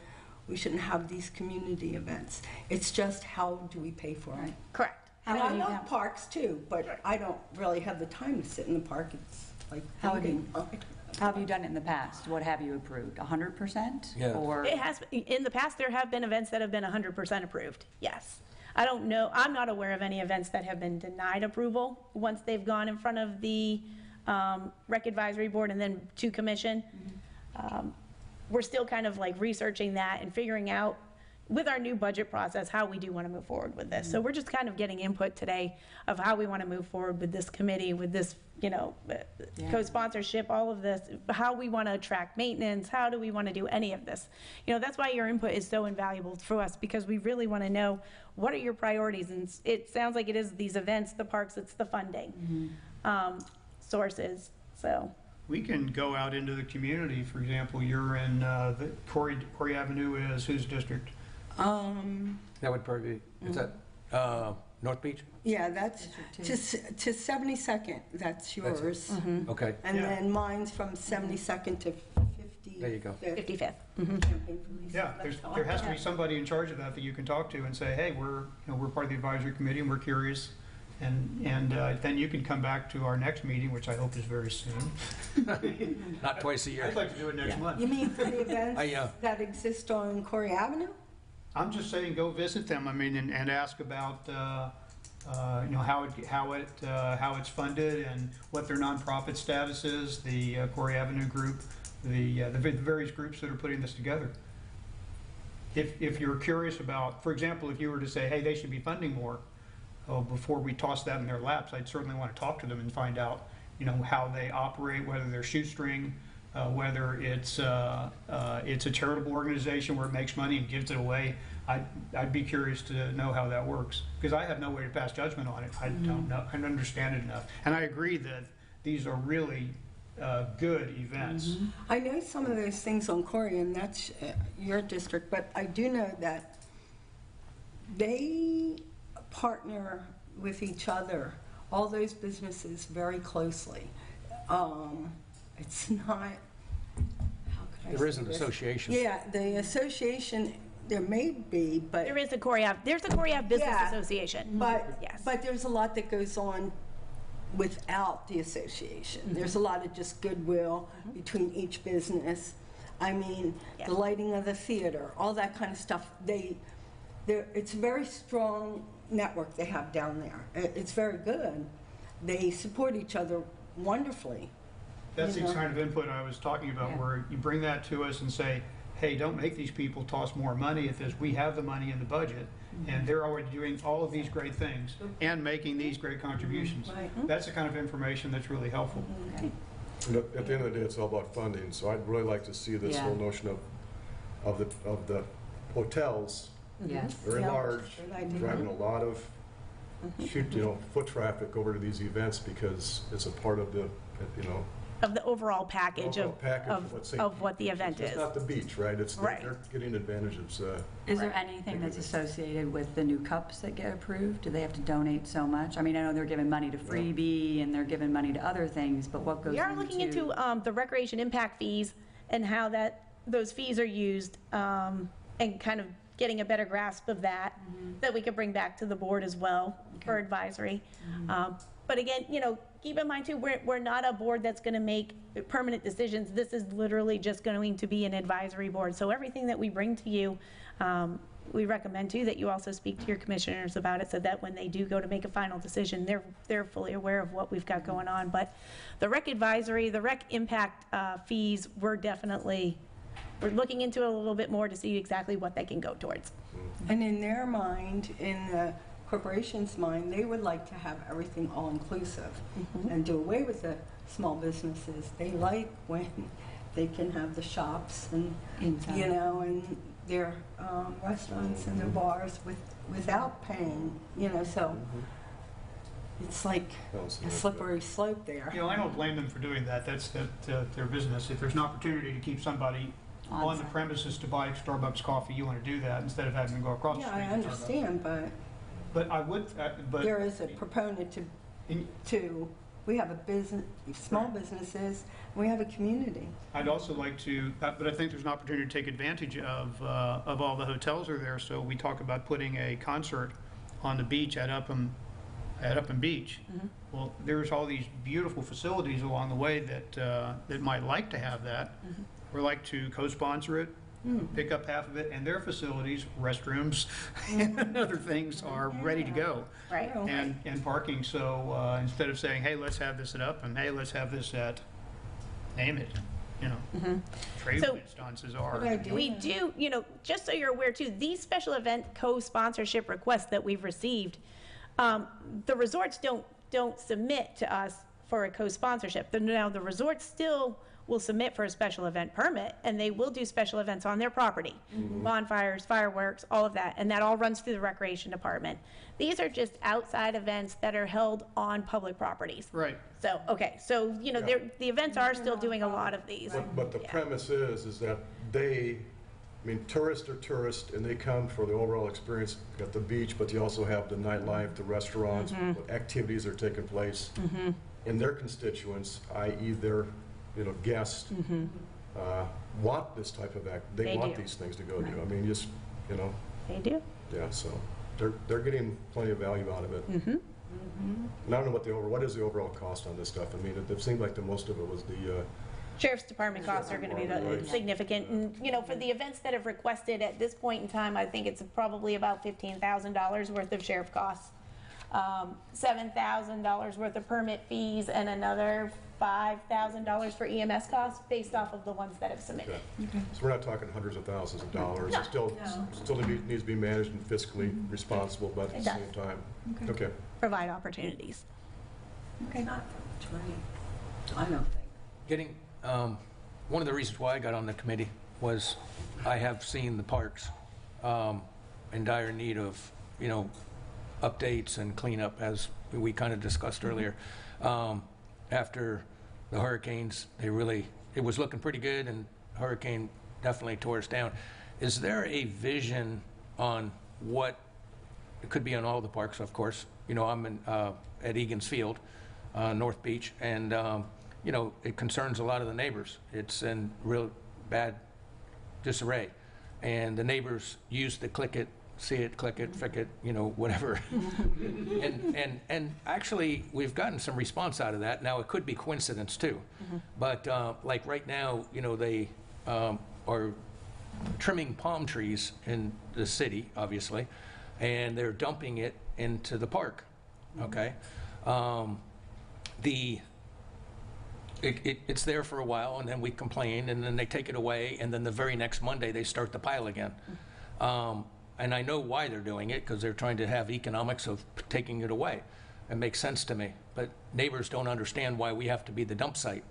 we shouldn't have these community events. It's just, how do we pay for them? Correct. And I love parks too, but I don't really have the time to sit in the park. It's like, How have you done it in the past? What have you approved? 100%? Yeah. Or It has, in the past, there have been events that have been 100% approved, yes. I don't know, I'm not aware of any events that have been denied approval once they've gone in front of the Rec Advisory Board and then to commission. We're still kind of like researching that and figuring out with our new budget process how we do want to move forward with this. So we're just kind of getting input today of how we want to move forward with this committee, with this, co-sponsorship, all of this, how we want to attract maintenance, how do we want to do any of this. That's why your input is so invaluable for us, because we really want to know what are your priorities. And it sounds like it is these events, the parks, it's the funding sources. So We can go out into the community. For example, you're in the Corey Avenue is whose district? That would probably be, is that North Beach? Yeah, that's to 72nd, that's yours. Okay, And Yeah. then mine's from 72nd to 50. there you go. 55th. Yeah, there has to be somebody in charge of that you can talk to and say, hey, we're part of the advisory committee and we're curious. And then you can come back to our next meeting, which I hope is very soon. Not twice a year. I'd like to do it next month. You mean for the events I, that exist on Corey Avenue? I'm just saying, go visit them. I mean, and ask about, how it's funded and what their nonprofit status is. The Corey Avenue group, the various groups that are putting this together. If you're curious about, for example, if you were to say, hey, they should be funding more, before we toss that in their laps, I'd certainly want to talk to them and find out, how they operate, whether they're shoestring, whether it's a charitable organization where it makes money and gives it away. I'd be curious to know how that works, because I have no way to pass judgment on it. I don't know, I don't understand it enough. And I agree that these are really good events. I know some of those things on Corey, and that's your district, but I do know that they partner with each other, all those businesses, very closely. It's not, how could I There say is an this? association. Yeah, the association, there may be, but. There is a Corey Ave, there's a Corey Ave Business Yeah, Association. But, Yes. but there's a lot that goes on without the association. There's a lot of just goodwill between each business. I mean, Yeah. the lighting of the theater, all that kind of stuff. It's a very strong network they have down there. It's very good. They support each other wonderfully. That's the You know? kind of input I was talking about, where you bring that to us and say, hey, don't make these people toss more money at this. We have the money in the budget, and they're already doing all of these great things and making these great contributions. Right. That's the kind of information that's really helpful. Okay. At the end of the day, it's all about funding, so I'd really like to see this Yeah. whole notion of the hotels, Yes. very Yeah, large, good idea. driving a lot of foot traffic over to these events, because it's a part of the, Of the overall package overall package of what safety of what the event It's is. not the beach, right? It's, Right. they're getting advantages. Is there anything that's associated with the new cups that get approved? Do they have to donate so much? I mean, I know they're giving money to Freebie and they're giving money to other things, but what goes We into? are looking into the recreation impact fees and how those fees are used, and kind of getting a better grasp of that, that we could bring back to the board as well for advisory. But again, keep in mind too, we're not a board that's going to make permanent decisions. This is literally just going to be an advisory board. So everything that we bring to you, we recommend too that you also speak to your commissioners about it, so that when they do go to make a final decision, they're fully aware of what we've got going on. But the rec advisory, the rec impact fees, we're looking into it a little bit more to see exactly what they can go towards. And in their mind, in the corporation's mind, they would like to have everything all-inclusive and do away with the small businesses. They like when they can have the shops and, Inside. and their restaurants and their bars without paying, so it's like a slippery slope there. I don't blame them for doing that. That's their business. If there's an opportunity to keep somebody on the On-site. premises to buy Starbucks coffee, you want to do that instead of having to go across the Yeah, street. I to Starbucks. understand, but But I would, but. there is a proponent in- we have a business, small businesses, and we have a community. I'd also like to, but I think there's an opportunity to take advantage of all the hotels are there. So we talk about putting a concert on the beach at Upham Beach. Well, there's all these beautiful facilities along the way that might like to have that, or like to co-sponsor it, pick up half of it, and their facilities, restrooms, and other things are ready to go. Right. And parking, so instead of saying, hey, let's have this at Upham, hey, let's have this at, name it, trade So- instances Good are. idea. We do, just so you're aware too, these special event co-sponsorship requests that we've received, the resorts don't submit to us for a co-sponsorship. Now, the resorts still will submit for a special event permit, and they will do special events on their property. Bonfires, fireworks, all of that, and that all runs through the recreation department. These are just outside events that are held on public properties. Right. So, okay, so, the events are still doing a lot of these. But the Yeah. premise is that tourists are tourists, and they come for the overall experience at the beach, but you also have the nightlife, the restaurants, what activities are taking place. And their constituents, i.e. their, guests, want this type of They they want do. these things to go to. I mean, just, They do. yeah, so they're getting plenty of value out of it. And I don't know what is the overall cost on this stuff. I mean, it seemed like the most of it was the, Sheriff's Department costs are going to be Right. significant, and, for the events that have requested at this point in time, I think it's probably about $15,000 worth of sheriff costs, $7,000 worth of permit fees, and another $5,000 for EMS costs based off of the ones that have submitted. Okay. So we're not talking hundreds of thousands of dollars. No. It still needs to be managed and fiscally responsible, but at It the does. same time. Okay. Provide opportunities. Okay. Not for much money. I don't think. Getting, one of the reasons why I got on the committee was I have seen the parks in dire need of, updates and cleanup, as we kind of discussed earlier. After the hurricanes, it was looking pretty good, and hurricane definitely tore us down. Is there a vision on what, it could be on all the parks, of course. I'm at Egan's Field, North Beach, and, it concerns a lot of the neighbors. It's in real bad disarray. And the neighbors used to click it, see it, click it, fick it, whatever. and actually, we've gotten some response out of that. Now, it could be coincidence too. But like right now, they are trimming palm trees in the city, obviously, and they're dumping it into the park, okay? It's there for a while, and then we complain, and then they take it away, and then the very next Monday, they start the pile again. And I know why they're doing it, because they're trying to have economics of taking it away. It makes sense to me. But neighbors don't understand why we have to be the dump site.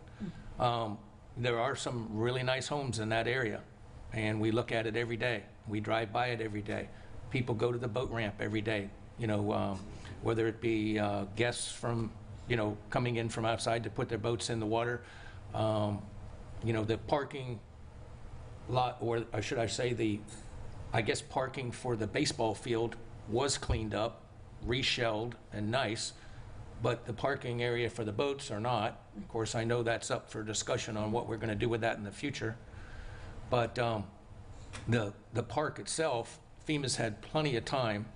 There are some really nice homes in that area, and we look at it every day. We drive by it every day. People go to the boat ramp every day, whether it be guests from, coming in from outside to put their boats in the water. The parking lot, or should I say parking for the baseball field was cleaned up, reshelled, and nice, but the parking area for the boats are not. Of course, I know that's up for discussion on what we're going to do with that in the future. But the park itself, FEMA's had plenty of time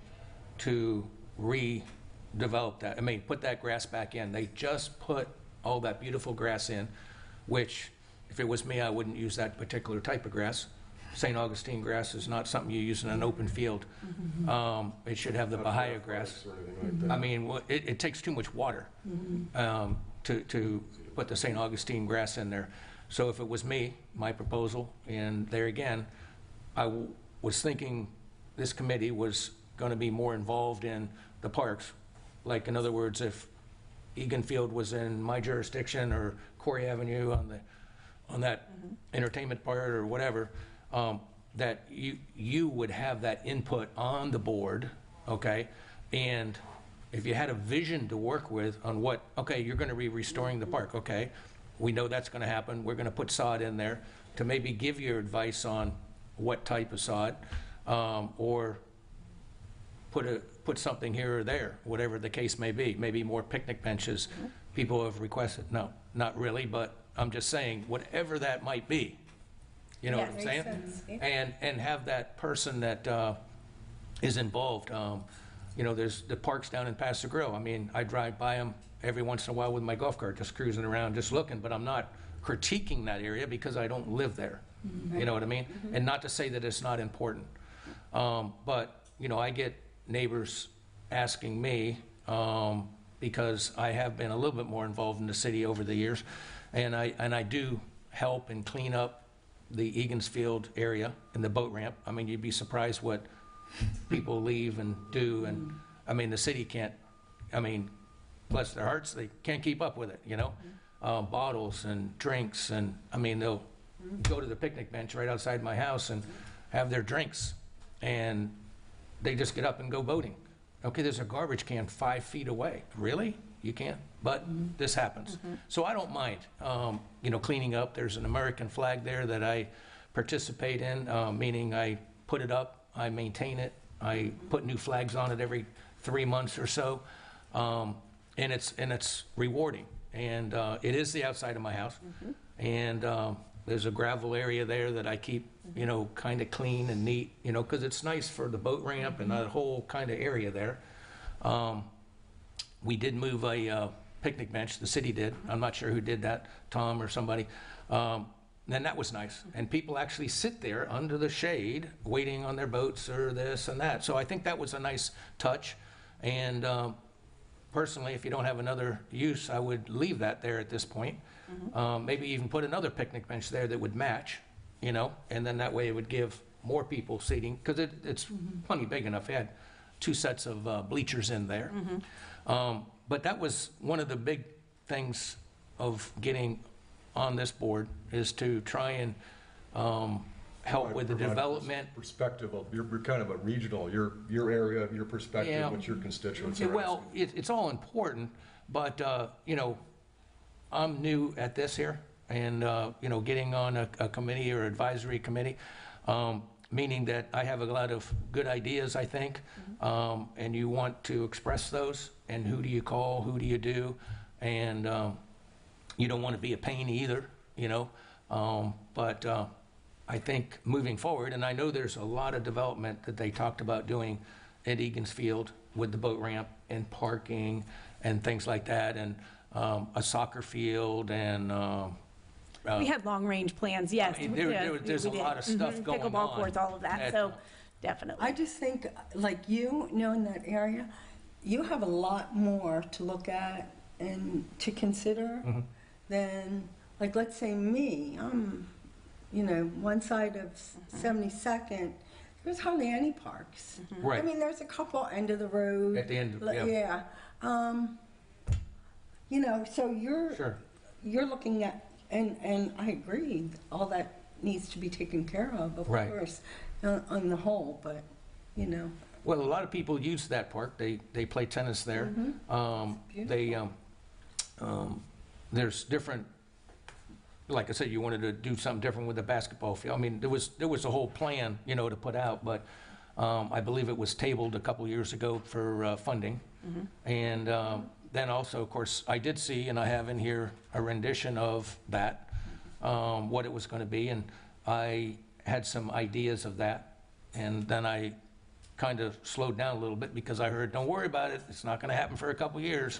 to redevelop that. Put that grass back in. They just put all that beautiful grass in, which, if it was me, I wouldn't use that particular type of grass. St. Augustine grass is not something you use in an open field. It should have the Bahia grass. Or anything like that. It takes too much water to put the St. Augustine grass in there. So if it was me, my proposal, and there again, was thinking this committee was going to be more involved in the parks. Like, in other words, if Egan Field was in my jurisdiction, or Corey Avenue on that entertainment part or whatever, that you would have that input on the board, okay? And if you had a vision to work with on what, okay, you're going to be restoring the park, okay, we know that's going to happen. We're going to put sod in there to maybe give your advice on what type of sod, or put something here or there, whatever the case may be. Maybe more picnic benches. People have requested, no, not really, but I'm just saying, whatever that might be. You know what I'm saying? And have that person that is involved. There's the parks down in Paso Grill. I drive by them every once in a while with my golf cart, just cruising around, just looking, but I'm not critiquing that area because I don't live there. You know what I mean? And not to say that it's not important. But, I get neighbors asking me, because I have been a little bit more involved in the city over the years, and I do help and clean up the Egan's Field area and the boat ramp. You'd be surprised what people leave and do, and the city can't, bless their hearts, they can't keep up with it, bottles and drinks, and, they'll go to the picnic bench right outside my house and have their drinks, and they just get up and go boating. Okay, there's a garbage can 5 feet away. Really? You can't? But this happens. So I don't mind, cleaning up. There's an American flag there that I participate in, meaning I put it up, I maintain it, I put new flags on it every 3 months or so, and it's rewarding. And it is the outside of my house, and there's a gravel area there that I keep, kind of clean and neat, because it's nice for the boat ramp and that whole kind of area there. We did move a picnic bench, the city did. I'm not sure who did that, Tom or somebody. And that was nice. And people actually sit there under the shade waiting on their boats or this and that. So I think that was a nice touch. And personally, if you don't have another use, I would leave that there at this point. Maybe even put another picnic bench there that would match, you know, and then that way it would give more people seating, because it's plenty big enough. It had 2 sets of bleachers in there. But that was one of the big things of getting on this board, is to try and help with the Provide a development. Perspective of, you're kind of a regional, your area, your Yeah. perspective, what your constituents Yeah, are well, it's all important, but, you know, I'm new at this here, and, you know, getting on a committee or advisory committee, meaning that I have a lot of good ideas, I think, and you want to express those, and who do you call, who do you do, and you don't want to be a pain either, you know, but I think moving forward, and I know there's a lot of development that they talked about doing at Egan's Field with the boat ramp and parking and things like that, and a soccer field, and We had long-range plans, yes. I mean, Yeah, there's we a did. lot of stuff going on. Pickleball courts, all of that, so definitely. I just think, like you, knowing that area, you have a lot more to look at and to consider than, like, let's say me, I'm, you know, one side of 72nd, there's hardly any parks. I Right. mean, there's a couple end of the road. At the end, Like, yeah. You know, so Sure. you're looking at, and I agree, all that needs to be taken care of Right. course, on the whole, but, you know. Well, a lot of people use that park. They play tennis there. They, there's different, like I said, you wanted to do something different with the basketball field. I mean, there was a whole plan, you know, to put out, but I believe it was tabled a couple years ago for funding. And then also, of course, I did see, and I have in here a rendition of that, what it was going to be, and I had some ideas of that, and then I kind of slowed down a little bit because I heard, don't worry about it, it's not going to happen for a couple years,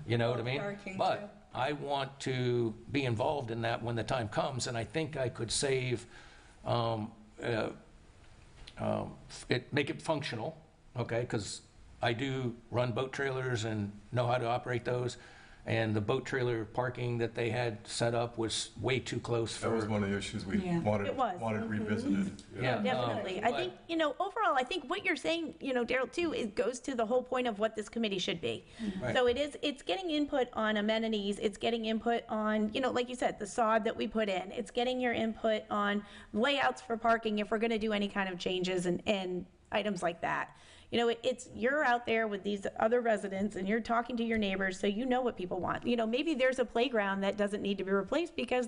you know what I mean? Hurricane too. But I want to be involved in that when the time comes, and I think I could save, make it functional, okay? Because I do run boat trailers and know how to operate those, and the boat trailer parking that they had set up was way too close for. That was one of the issues we Yeah. wanted It was. revisited. Yeah. Definitely. I think, you know, overall, I think what you're saying, you know, Daryl, too, it goes to the whole point of what this committee should be. Right. So it's getting input on amenities, it's getting input on, you know, like you said, the sod that we put in. It's getting your input on layouts for parking if we're going to do any kind of changes and items like that. You know, you're out there with these other residents and you're talking to your neighbors, so you know what people want. You know, maybe there's a playground that doesn't need to be replaced because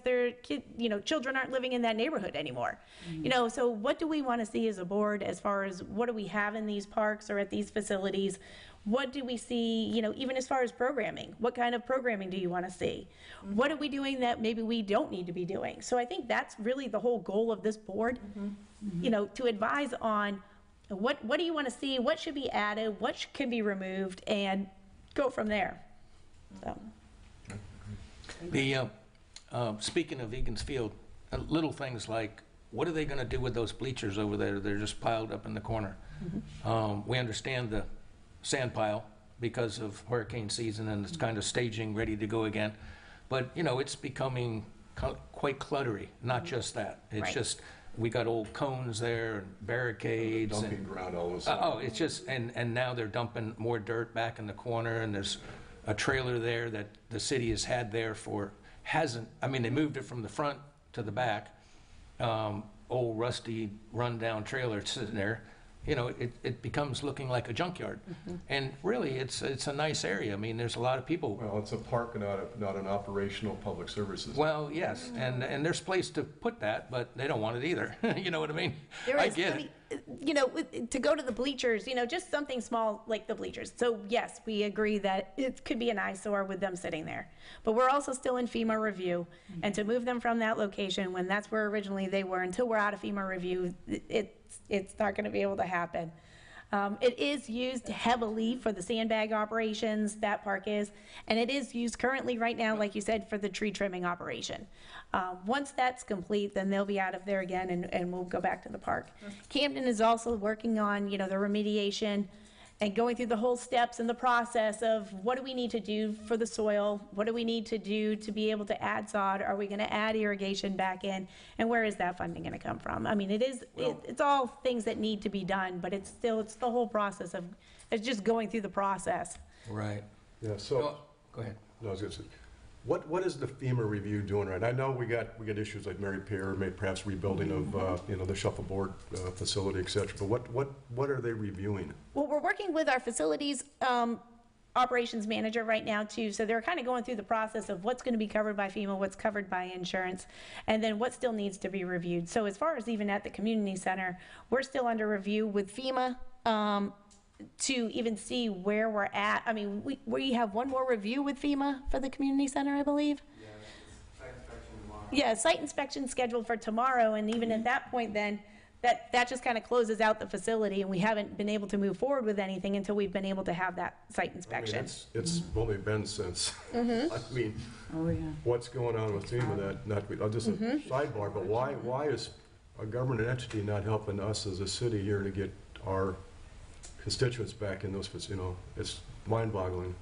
children aren't living in that neighborhood anymore. You know, so what do we want to see as a board as far as what do we have in these parks or at these facilities? What do we see, you know, even as far as programming? What kind of programming do you want to see? What are we doing that maybe we don't need to be doing? So I think that's really the whole goal of this board, you know, to advise on what do you want to see, what should be added, what can be removed, and go from there. So. The, speaking of Egan's Field, little things like, what are they going to do with those bleachers over there? They're just piled up in the corner. We understand the sand pile because of hurricane season, and it's kind of staging, ready to go again. But, you know, it's becoming quite cluttery, not just that. It's Right. just, we got old cones there and barricades. Dumping and ground all of a sudden. Oh, it's just, and now they're dumping more dirt back in the corner, and there's a trailer there that the city has had there I mean, they moved it from the front to the back. Old rusty rundown trailer sitting there. You know, it becomes looking like a junkyard. And really, it's a nice area. I mean, there's a lot of people. Well, it's a park and not an operational public services. Well, yes, and there's place to put that, but they don't want it either. You know what I mean? There I is get plenty- it. You know, to go to the bleachers, you know, just something small like the bleachers. So yes, we agree that it could be an eyesore with them sitting there. But we're also still in FEMA review. And to move them from that location when that's where originally they were, until we're out of FEMA review, it's not going to be able to happen. It is used heavily for the sandbag operations, that park is, and it is used currently right now, like you said, for the tree trimming operation. Once that's complete, then they'll be out of there again and we'll go back to the park. Camden is also working on, you know, the remediation and going through the whole steps and the process of what do we need to do for the soil? What do we need to do to be able to add sod? Are we going to add irrigation back in? And where is that funding going to come from? I mean, it's all things that need to be done, but it's the whole process of, it's just going through the process. Right. Yeah, so, No, go ahead. no, I was gonna say, what is the FEMA review doing right now? I know we got issues like Mary Pierre, maybe perhaps rebuilding of, the shuffleboard facility, et cetera, but what are they reviewing? Well, we're working with our facilities operations manager right now too, so they're kind of going through the process of what's going to be covered by FEMA, what's covered by insurance, and then what still needs to be reviewed. So as far as even at the community center, we're still under review with FEMA to even see where we're at. I mean, we have one more review with FEMA for the community center, I believe. Site inspection tomorrow. Yeah, site inspection scheduled for tomorrow, and even at that point then, that just kind of closes out the facility, and we haven't been able to move forward with anything until we've been able to have that site inspection. I mean, it's only been since, I mean, Oh, yeah. what's going on with FEMA that, just a sidebar, but why is a government entity not helping us as a city here to get our constituents back in those, it's mind-boggling.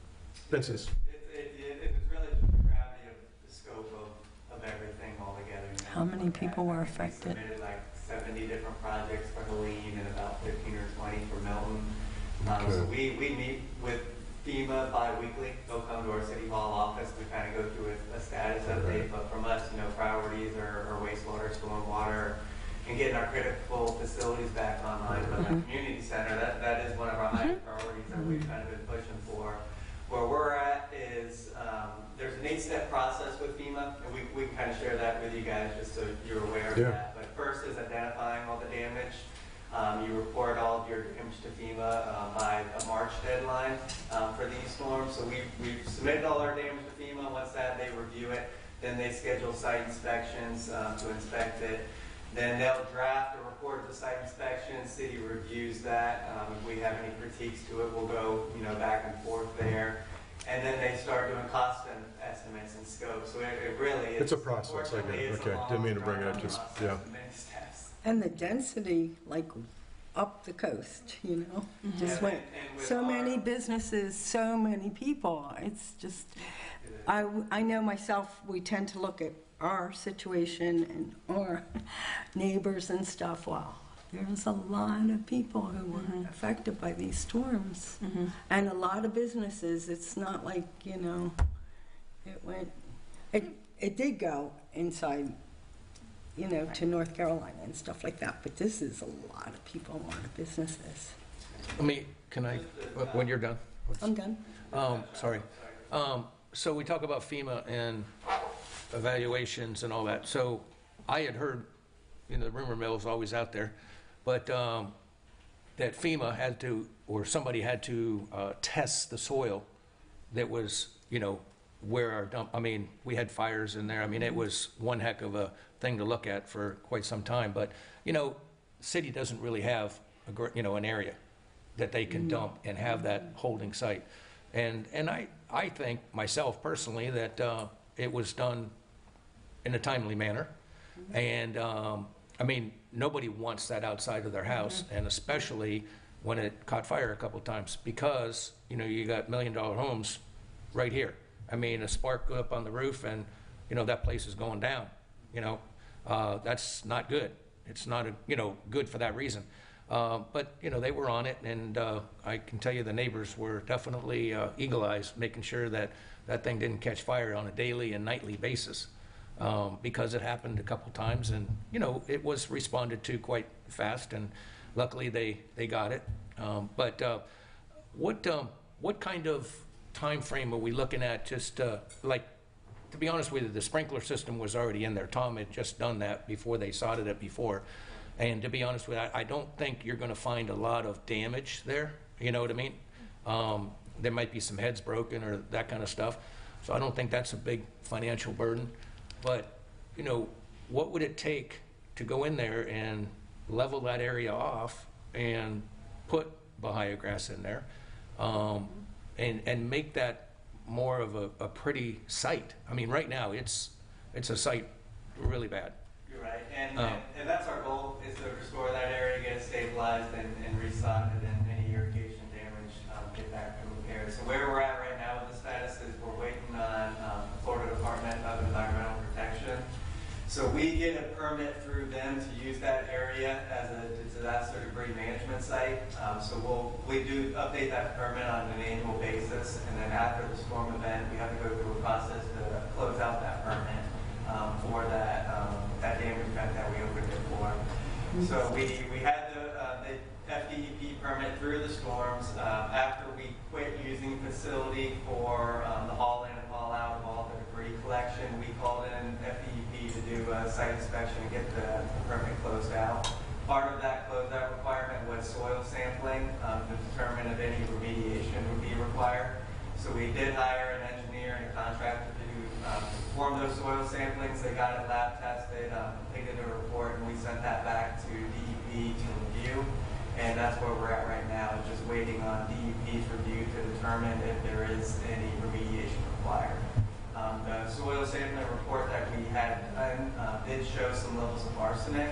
Been since, It was really just the gravity of the scope of everything altogether. How many people were affected? We submitted like 70 different projects for Helene and about 15 or 20 for Milton. So we meet with FEMA bi-weekly. They'll come to our city hall office. We kind of go through a status update, but from us, priorities are wastewater, stormwater, and getting our critical facilities back online. But the community center, that is one of our high priorities that we've kind of been pushing for. Where we're at is there's an 8-step process with FEMA, and we can kind of share that with you guys just so you're aware of that. But first is identifying all the damage. You report all of your damage to FEMA by a March deadline for these storms. So we've submitted all our damage to FEMA. Once they review it, then they schedule site inspections to inspect it. Then they'll draft a report of the site inspection. City reviews that. If we have any critiques to it, we'll go back and forth there. And then they start doing cost estimates and scope. So it really is. It's a process, I get it. Okay, didn't mean to bring it up, just, yeah. Many steps. And the density, like, up the coast, just went, And with so our- many businesses, so many people. It's just, I know myself, we tend to look at our situation and our neighbors and stuff. Wow, there's a lot of people who were affected by these storms. And a lot of businesses, it's not like, it did go inside, to North Carolina and stuff like that. But this is a lot of people, a lot of businesses. When you're done? I'm done. Sorry. So we talk about FEMA and evaluations and all that. So I had heard, the rumor mill is always out there, but that FEMA had to, or somebody had to test the soil that was, where our dump, we had fires in there. It was one heck of a thing to look at for quite some time. But, city doesn't really have, an area that they can dump and have that holding site. And I think myself personally that it was done in a timely manner. And, nobody wants that outside of their house, and especially when it caught fire a couple times, because, you got $1 million homes right here. A spark go up on the roof and, that place is going down, that's not good. It's not, good for that reason. But, they were on it, and I can tell you the neighbors were definitely eagle eyes, making sure that that thing didn't catch fire on a daily and nightly basis, because it happened a couple times, and, it was responded to quite fast, and luckily they got it. But what kind of time frame are we looking at? Just to be honest with you, the sprinkler system was already in there. Tom had just done that before they sodded it before. And to be honest with you, I don't think you're going to find a lot of damage there. You know what I mean? There might be some heads broken or that kind of stuff. So I don't think that's a big financial burden. But, what would it take to go in there and level that area off and put Bahia grass in there, and make that more of a pretty site? Right now, it's a site really bad. You're right, and that's our goal, is to restore that area, get it stabilized and resodded, and any irrigation damage where we're at right now with the status is we're waiting on the Florida Department of Environmental Protection. So we get a permit through them to use that area as a disaster debris management site. So we do update that permit on an annual basis, and then after the storm event, we have to go through a process to close out that permit for that damage event that we opened it for. So we had the FDEP permit through the storms. After we quit using the facility for the haul in and haul out of all the debris collection, we called in FDEP to do a site inspection and get the permit closed out. Part of that closeout requirement was soil sampling to determine if any remediation would be required. So we did hire an engineer and a contractor to perform those soil samplings. They got it lab tested, completed a report, and we sent that back to DEP to review. And that's where we're at right now, just waiting on DEP's review to determine if there is any remediation required. The soil sampling report that we had done did show some levels of arsenic.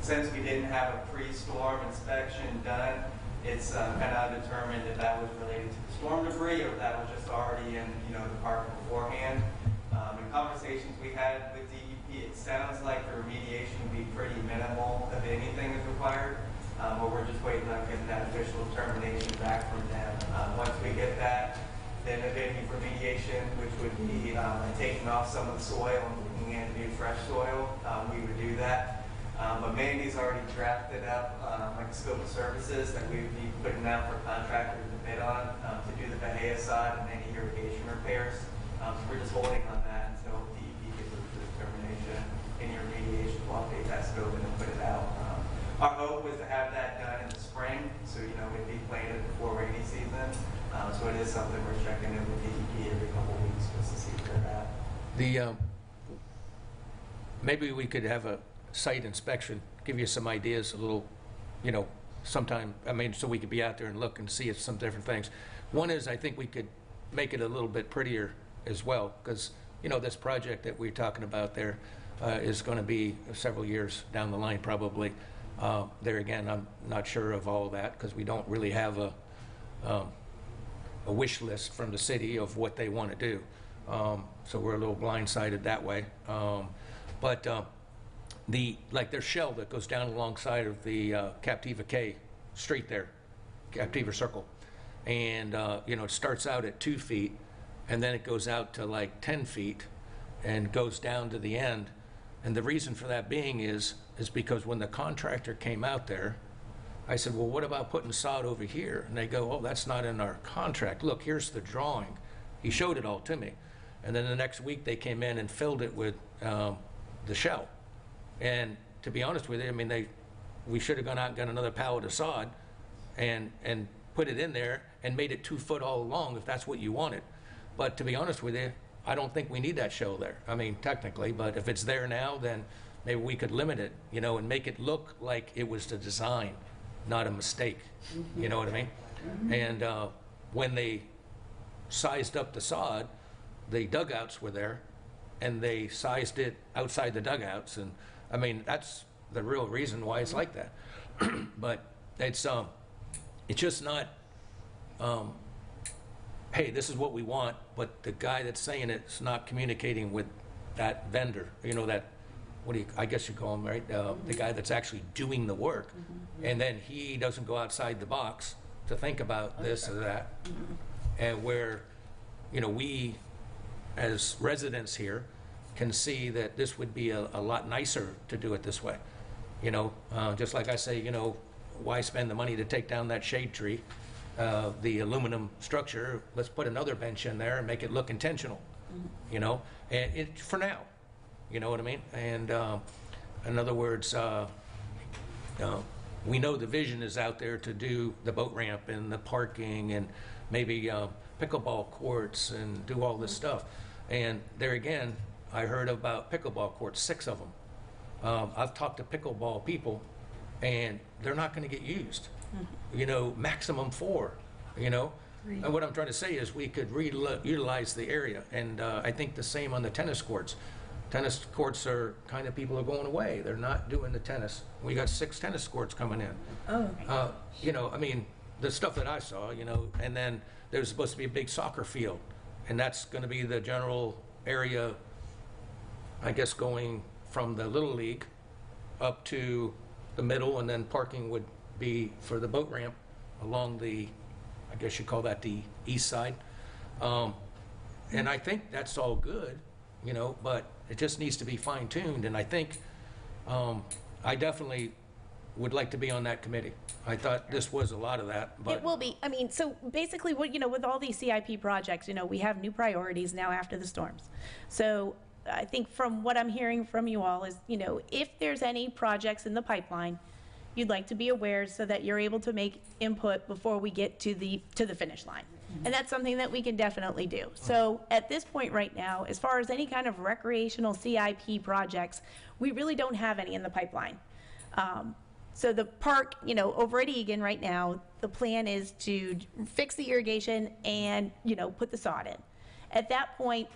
Since we didn't have a pre-storm inspection done, it's kind of undetermined if that was related to the storm debris or if that was just already in the park beforehand. In conversations we had with DEP, it sounds like the remediation would be pretty minimal if anything is required, but we're just waiting on getting that official determination back from them. Once we get that, then if any remediation, which would be taking off some of the soil and putting in new fresh soil, we would do that. But Mandy's already drafted up like a scope of services that we would be putting out for contractors to bid on to do the Bahia side and any irrigation repairs. So we're just holding on that until DEP gives us the determination. Any remediation, we'll update that scope and then put it out. Our hope was to have that done in the spring, so it'd be planted before rainy season. So it is something we're checking in with DEP every couple of weeks just to see where they're at. Maybe we could have a site inspection, give you some ideas, a little, sometime, so we could be out there and look and see some different things. One is, I think we could make it a little bit prettier as well, because, this project that we're talking about there is going to be several years down the line, probably. There again, I'm not sure of all that, because we don't really have a wish list from the city of what they want to do. So we're a little blindsided that way. But their shell that goes down alongside of the Captiva K street there, Captiva Circle. And, it starts out at 2 feet, and then it goes out to like 10 feet and goes down to the end. And the reason for that being is because when the contractor came out there, I said, well, what about putting sod over here? And they go, oh, that's not in our contract. Look, here's the drawing. He showed it all to me. And then the next week they came in and filled it with the shell. And to be honest with you, we should have gone out and got another pallet of sod and put it in there and made it 2 foot all along if that's what you wanted. But to be honest with you, I don't think we need that shell there. Technically, but if it's there now, then maybe we could limit it, and make it look like it was the design, not a mistake. You know what I mean? And when they sized up the sod, the dugouts were there, and they sized it outside the dugouts, and that's the real reason why it's like that. But it's just not, hey, this is what we want, but the guy that's saying it's not communicating with that vendor, I guess you call him, right? The guy that's actually doing the work. And then he doesn't go outside the box to think about this or that. And where, we as residents here can see that this would be a lot nicer to do it this way. Just like I say, why spend the money to take down that shade tree, the aluminum structure? Let's put another bench in there and make it look intentional, and it for now, you know what I mean? And in other words, we know the vision is out there to do the boat ramp and the parking and maybe pickleball courts and do all this stuff. And there again, I heard about pickleball courts, 6 of them. I've talked to pickleball people, and they're not going to get used. Maximum 4. And what I'm trying to say is we could utilize the area, and I think the same on the tennis courts. Tennis courts are people are going away. They're not doing the tennis. We got 6 tennis courts coming in. Oh. the stuff that I saw, and then there's supposed to be a big soccer field, and that's going to be the general area, I guess, going from the Little League up to the middle, and then parking would be for the boat ramp along the, I guess you call that the east side. And I think that's all good, but it just needs to be fine-tuned, and I think I definitely would like to be on that committee. I thought this was a lot of that, but... It will be. I mean, so basically, with all these CIP projects, we have new priorities now after the storms. So I think from what I'm hearing from you all is, if there's any projects in the pipeline, you'd like to be aware so that you're able to make input before we get to the finish line. And that's something that we can definitely do. So at this point right now, as far as any kind of recreational CIP projects, we really don't have any in the pipeline. So the park, over at Egan right now, the plan is to fix the irrigation and, put the sod in. At that point,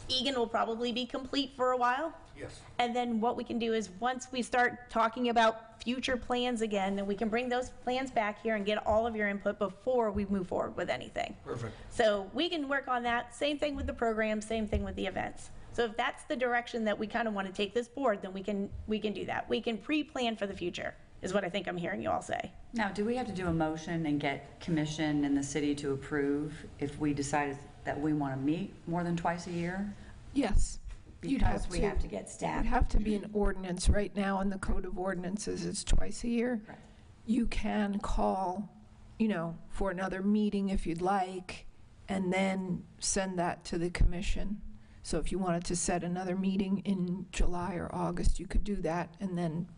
Egan will probably be complete for a while. Yes. And then what we can do is once we start talking about future plans again, then we can bring those plans back here and get all of your input before we move forward with anything. Perfect. So we can work on that. Same thing with the program, same thing with the events. So if that's the direction that we kind of want to take this board, then we can do that. We can pre-plan for the future, is what I think I'm hearing you all say. Now, do we have to do a motion and get commission and the city to approve if we decide that we want to meet more than twice a year? Yes. You'd Because we have to get It'd staff. have to be an ordinance. Right now in the Code of Ordinances, it's twice a year. Right. You can call, for another meeting if you'd like, and then send that to the commission. So if you wanted to set another meeting in July or August, you could do that, and then,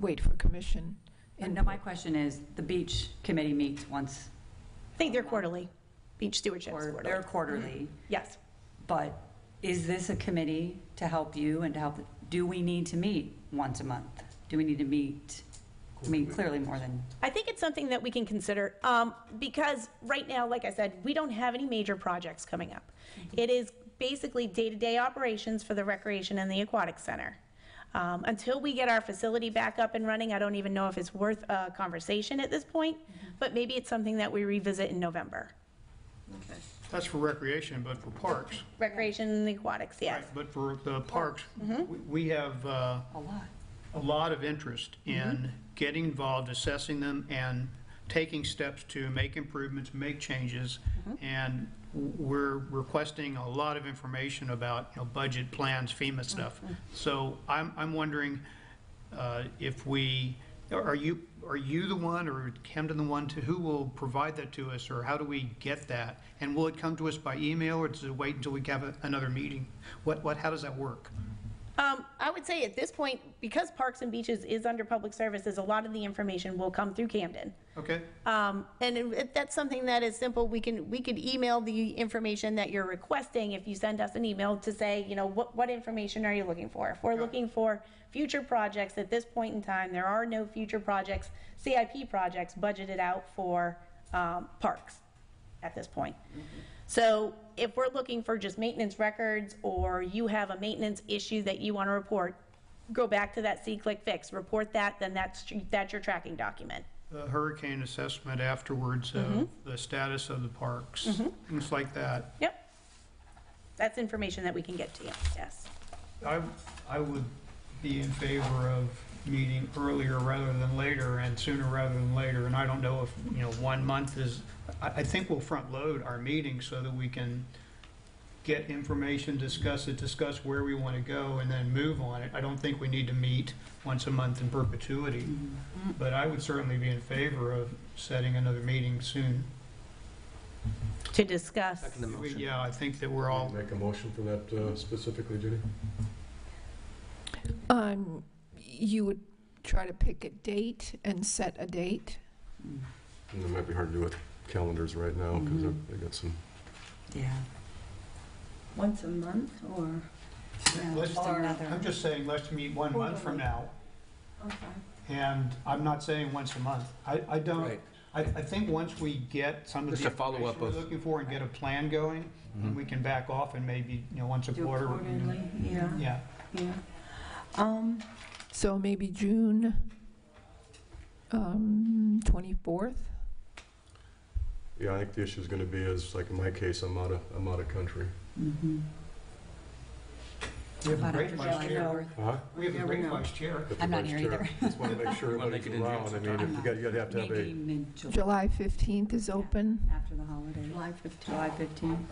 wait for commission. And now my question is, the beach committee meets once, I think they're quarterly. Beach stewardship is or quarterly. they're quarterly, Yes. but is this a committee to help you and to help, do we need to meet once a month? Do we need to meet, clearly more than, I think it's something that we can consider, because right now, like I said, we don't have any major projects coming up. It is basically day-to-day operations for the recreation and the aquatic center. Until we get our facility back up and running, I don't even know if it's worth a conversation at this point, but maybe it's something that we revisit in November. That's for recreation, but for parks. Recreation and the aquatics, yes. Right, but for the parks, we have a lot? a lot of interest in getting involved, assessing them, and taking steps to make improvements, make changes. And we're requesting a lot of information about, budget plans, FEMA stuff. So I'm wondering if we, are you the one, or Camden the one, who will provide that to us, or how do we get that? And will it come to us by email, or does it wait until we have another meeting? How does that work? I would say at this point, because Parks and Beaches is under public services, a lot of the information will come through Camden. Okay? And if that's something that is simple, we could email the information that you're requesting if you send us an email to say, what information are you looking for? If we're looking for future projects, at this point in time, there are no future projects, CIP projects budgeted out for parks at this point. So if we're looking for just maintenance records, or you have a maintenance issue that you want to report, go back to that See-Click-Fix, report that, then that's your tracking document. The hurricane assessment afterwards of the status of the parks, things like that. Yep. That's information that we can get to you, yes. I would be in favor of meeting earlier rather than later, and sooner rather than later. And I don't know if, 1 month is, I think we'll front load our meetings so that we can get information, discuss where we want to go, and then move on it. I don't think we need to meet once a month in perpetuity, but I would certainly be in favor of setting another meeting soon. To discuss. Second the motion. Yeah, I think that we're all, Make a motion for that specifically, Judy? You would try to pick a date and set a date. And it might be hard to do with calendars right now, because they got some... Yeah. Once a month, or? let's, Or another. I'm just saying, let's meet 1 month from now. Okay. And I'm not saying once a month. I don't, Right. I think once we get some of Just the a follow-up information we're of- looking for and get a plan going, then we can back off and maybe, once a Do quarter. quarterly, yeah, Yeah. yeah. So maybe June. 24th? Yeah, I think the issue is going to be is, like in my case, I'm out of country. Mhm. We have a About great after vice July chair. 4th. Huh? We have a Never great know. vice chair. But the I'm not vice here chair- either. Just want to make sure Wanna make everybody's it in around. I June mean, if you'd have to have Maybe a, mid-July, July 15th is open. after the holiday. July 15th. July 15th,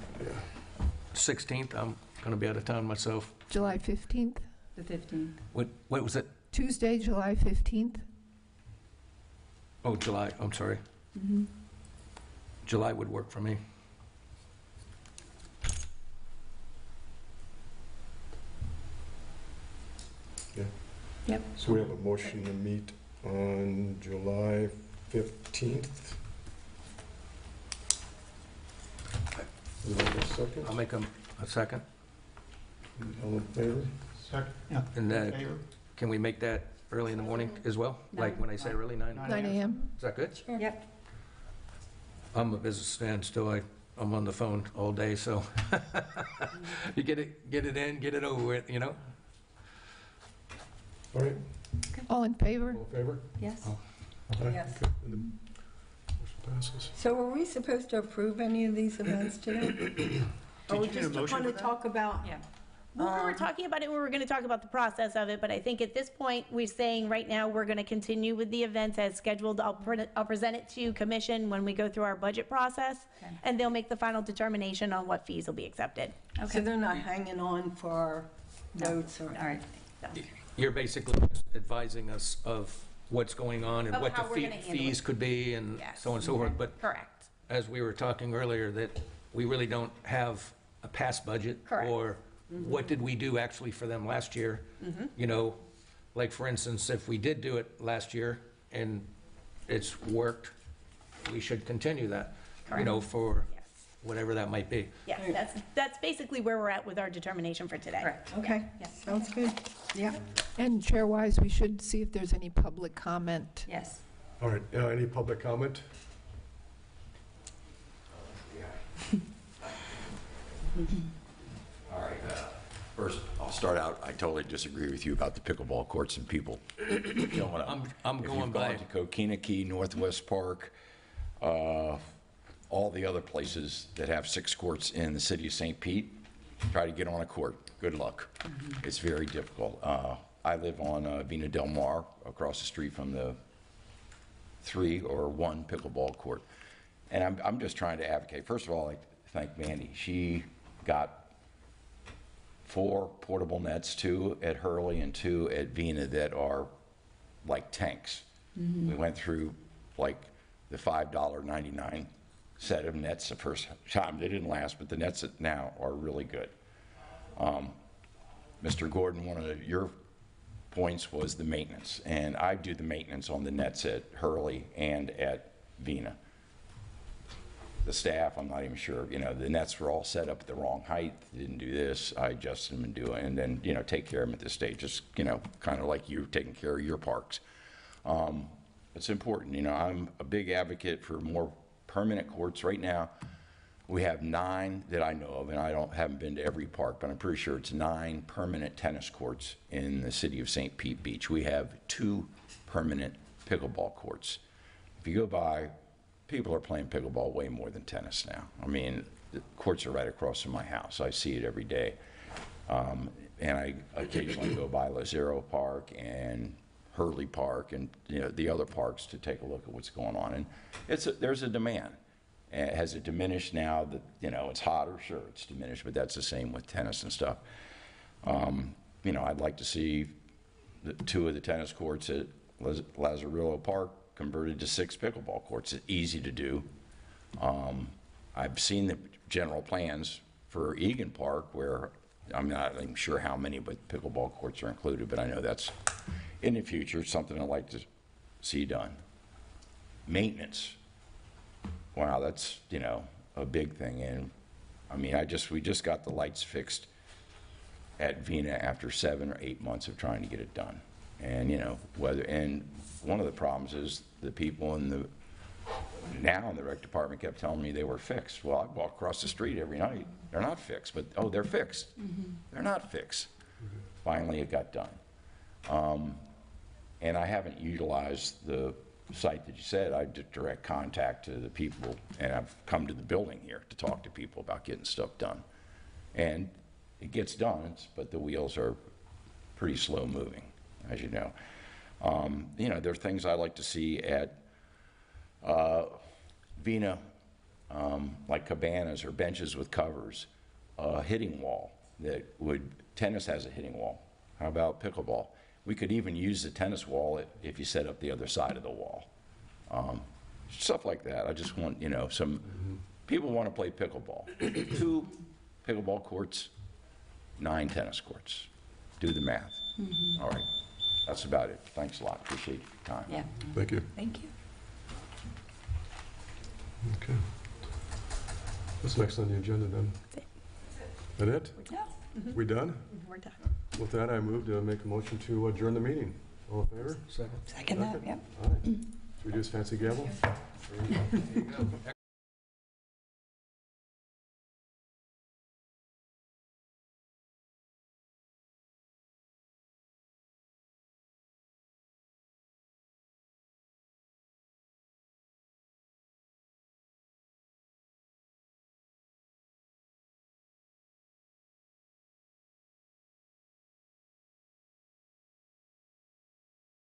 16th, I'm going to be out of town myself. July 15th? the 15th. What was it? Tuesday, July 15th? Oh, July, I'm sorry. Mhm. July would work for me. Yep. so we have a motion to meet on July 15th. Is there a second? I'll make a second. All in favor? Second, yeah. And In favor? can we make that early in the morning as well? Like when I say early, 9? 9 a.m.? Is that good? Yep. I'm a businessman still. I'm on the phone all day, so you get it in, get it over with, you know? All right, All in favor? all in favor? Yes. Aye. Yes. Okay, and the motion passes. So are we supposed to approve any of these events today? Or we you need a just motion want for to that? talk about? Yeah. Well, we were talking about it, we were going to talk about the process of it, but I think at this point, we're saying right now, we're going to continue with the events as scheduled. I'll present it to commission when we go through our budget process, Okay. and they'll make the final determination on what fees will be accepted. So they're not hanging on for our No. votes or? All right. You're basically advising us of what's going on and Of what the how we're gonna handle fees it. could be and Yes. so on and so forth. But Correct. as we were talking earlier, that we really don't have a past budget. Correct. Or what did we do actually for them last year? You know, like for instance, if we did do it last year and it's worked, we should continue that, you know, for Yes. whatever that might be. Yes, that's basically where we're at with our determination for today. Correct. Okay, Yes. sounds good. Yeah. And chair-wise, we should see if there's any public comment. Yes. All right, any public comment? All right, first, I'll start out, I totally disagree with you about the pickleball courts and people filling up. I'm going by- If you've gone to Coquina Key, Northwest Park, all the other places that have 6 courts in the city of St. Pete, try to get on a court, good luck. It's very difficult. I live on Vina Del Mar, across the street from the 3 or 1 pickleball court. And I'm just trying to advocate. First of all, I thank Mandy. She got 4 portable nets, 2 at Hurley and 2 at Vina, that are like tanks. We went through like the $5.99 set of nets the first time. They didn't last, but the nets now are really good. Mr. Gordon, one of your points was the maintenance, and I do the maintenance on the nets at Hurley and at Vina. The staff, I'm not even sure, you know, the nets were all set up at the wrong height, didn't do this, I adjusted them and do it, and then, you know, take care of them at this stage, just, you know, kind of like you taking care of your parks. It's important, you know, I'm a big advocate for more permanent courts. Right now, we have 9 that I know of, and haven't been to every park, but I'm pretty sure it's 9 permanent tennis courts in the city of St. Pete Beach. We have 2 permanent pickleball courts. If you go by, people are playing pickleball way more than tennis now. I mean, the courts are right across from my house. I see it every day. And I occasionally go by Lazaro Park and Hurley Park and, you know, the other parks to take a look at what's going on. And there's a demand. Has it diminished now that, you know, it's hotter? Sure, it's diminished, but that's the same with tennis and stuff. You know, I'd like to see 2 of the tennis courts at Lazarillo Park converted to 6 pickleball courts. It's easy to do. I've seen the general plans for Egan Park, where I'm not even sure how many, but pickleball courts are included, but I know that's in the future, something I'd like to see done. Maintenance. Wow, that's, you know, a big thing. And I mean, we just got the lights fixed at Vina after 7 or 8 months of trying to get it done. And, you know, and one of the problems is the people in the rec department kept telling me they were fixed. Well, I walk across the street every night. They're not fixed, but, oh, they're fixed. They're not fixed. Finally, it got done. And I haven't utilized the site that you said, I did direct contact to the people, and I've come to the building here to talk to people about getting stuff done. And it gets done, but the wheels are pretty slow moving, as you know. You know, there are things I like to see at Vina, like cabanas or benches with covers, a hitting wall that would, tennis has a hitting wall. How about pickleball? We could even use the tennis wall if you set up the other side of the wall. Stuff like that. I just want, you know, some people want to play pickleball. 2 pickleball courts, 9 tennis courts. Do the math. All right. That's about it. Thanks a lot. Appreciate your time. Yeah, Thank you. thank you. Okay. What's next on the agenda then? That it? Yeah. We done? We're done. With that, I move to make a motion to adjourn the meeting. All in favor? Second. Second that, yep. All right. Should we do this fancy gavel?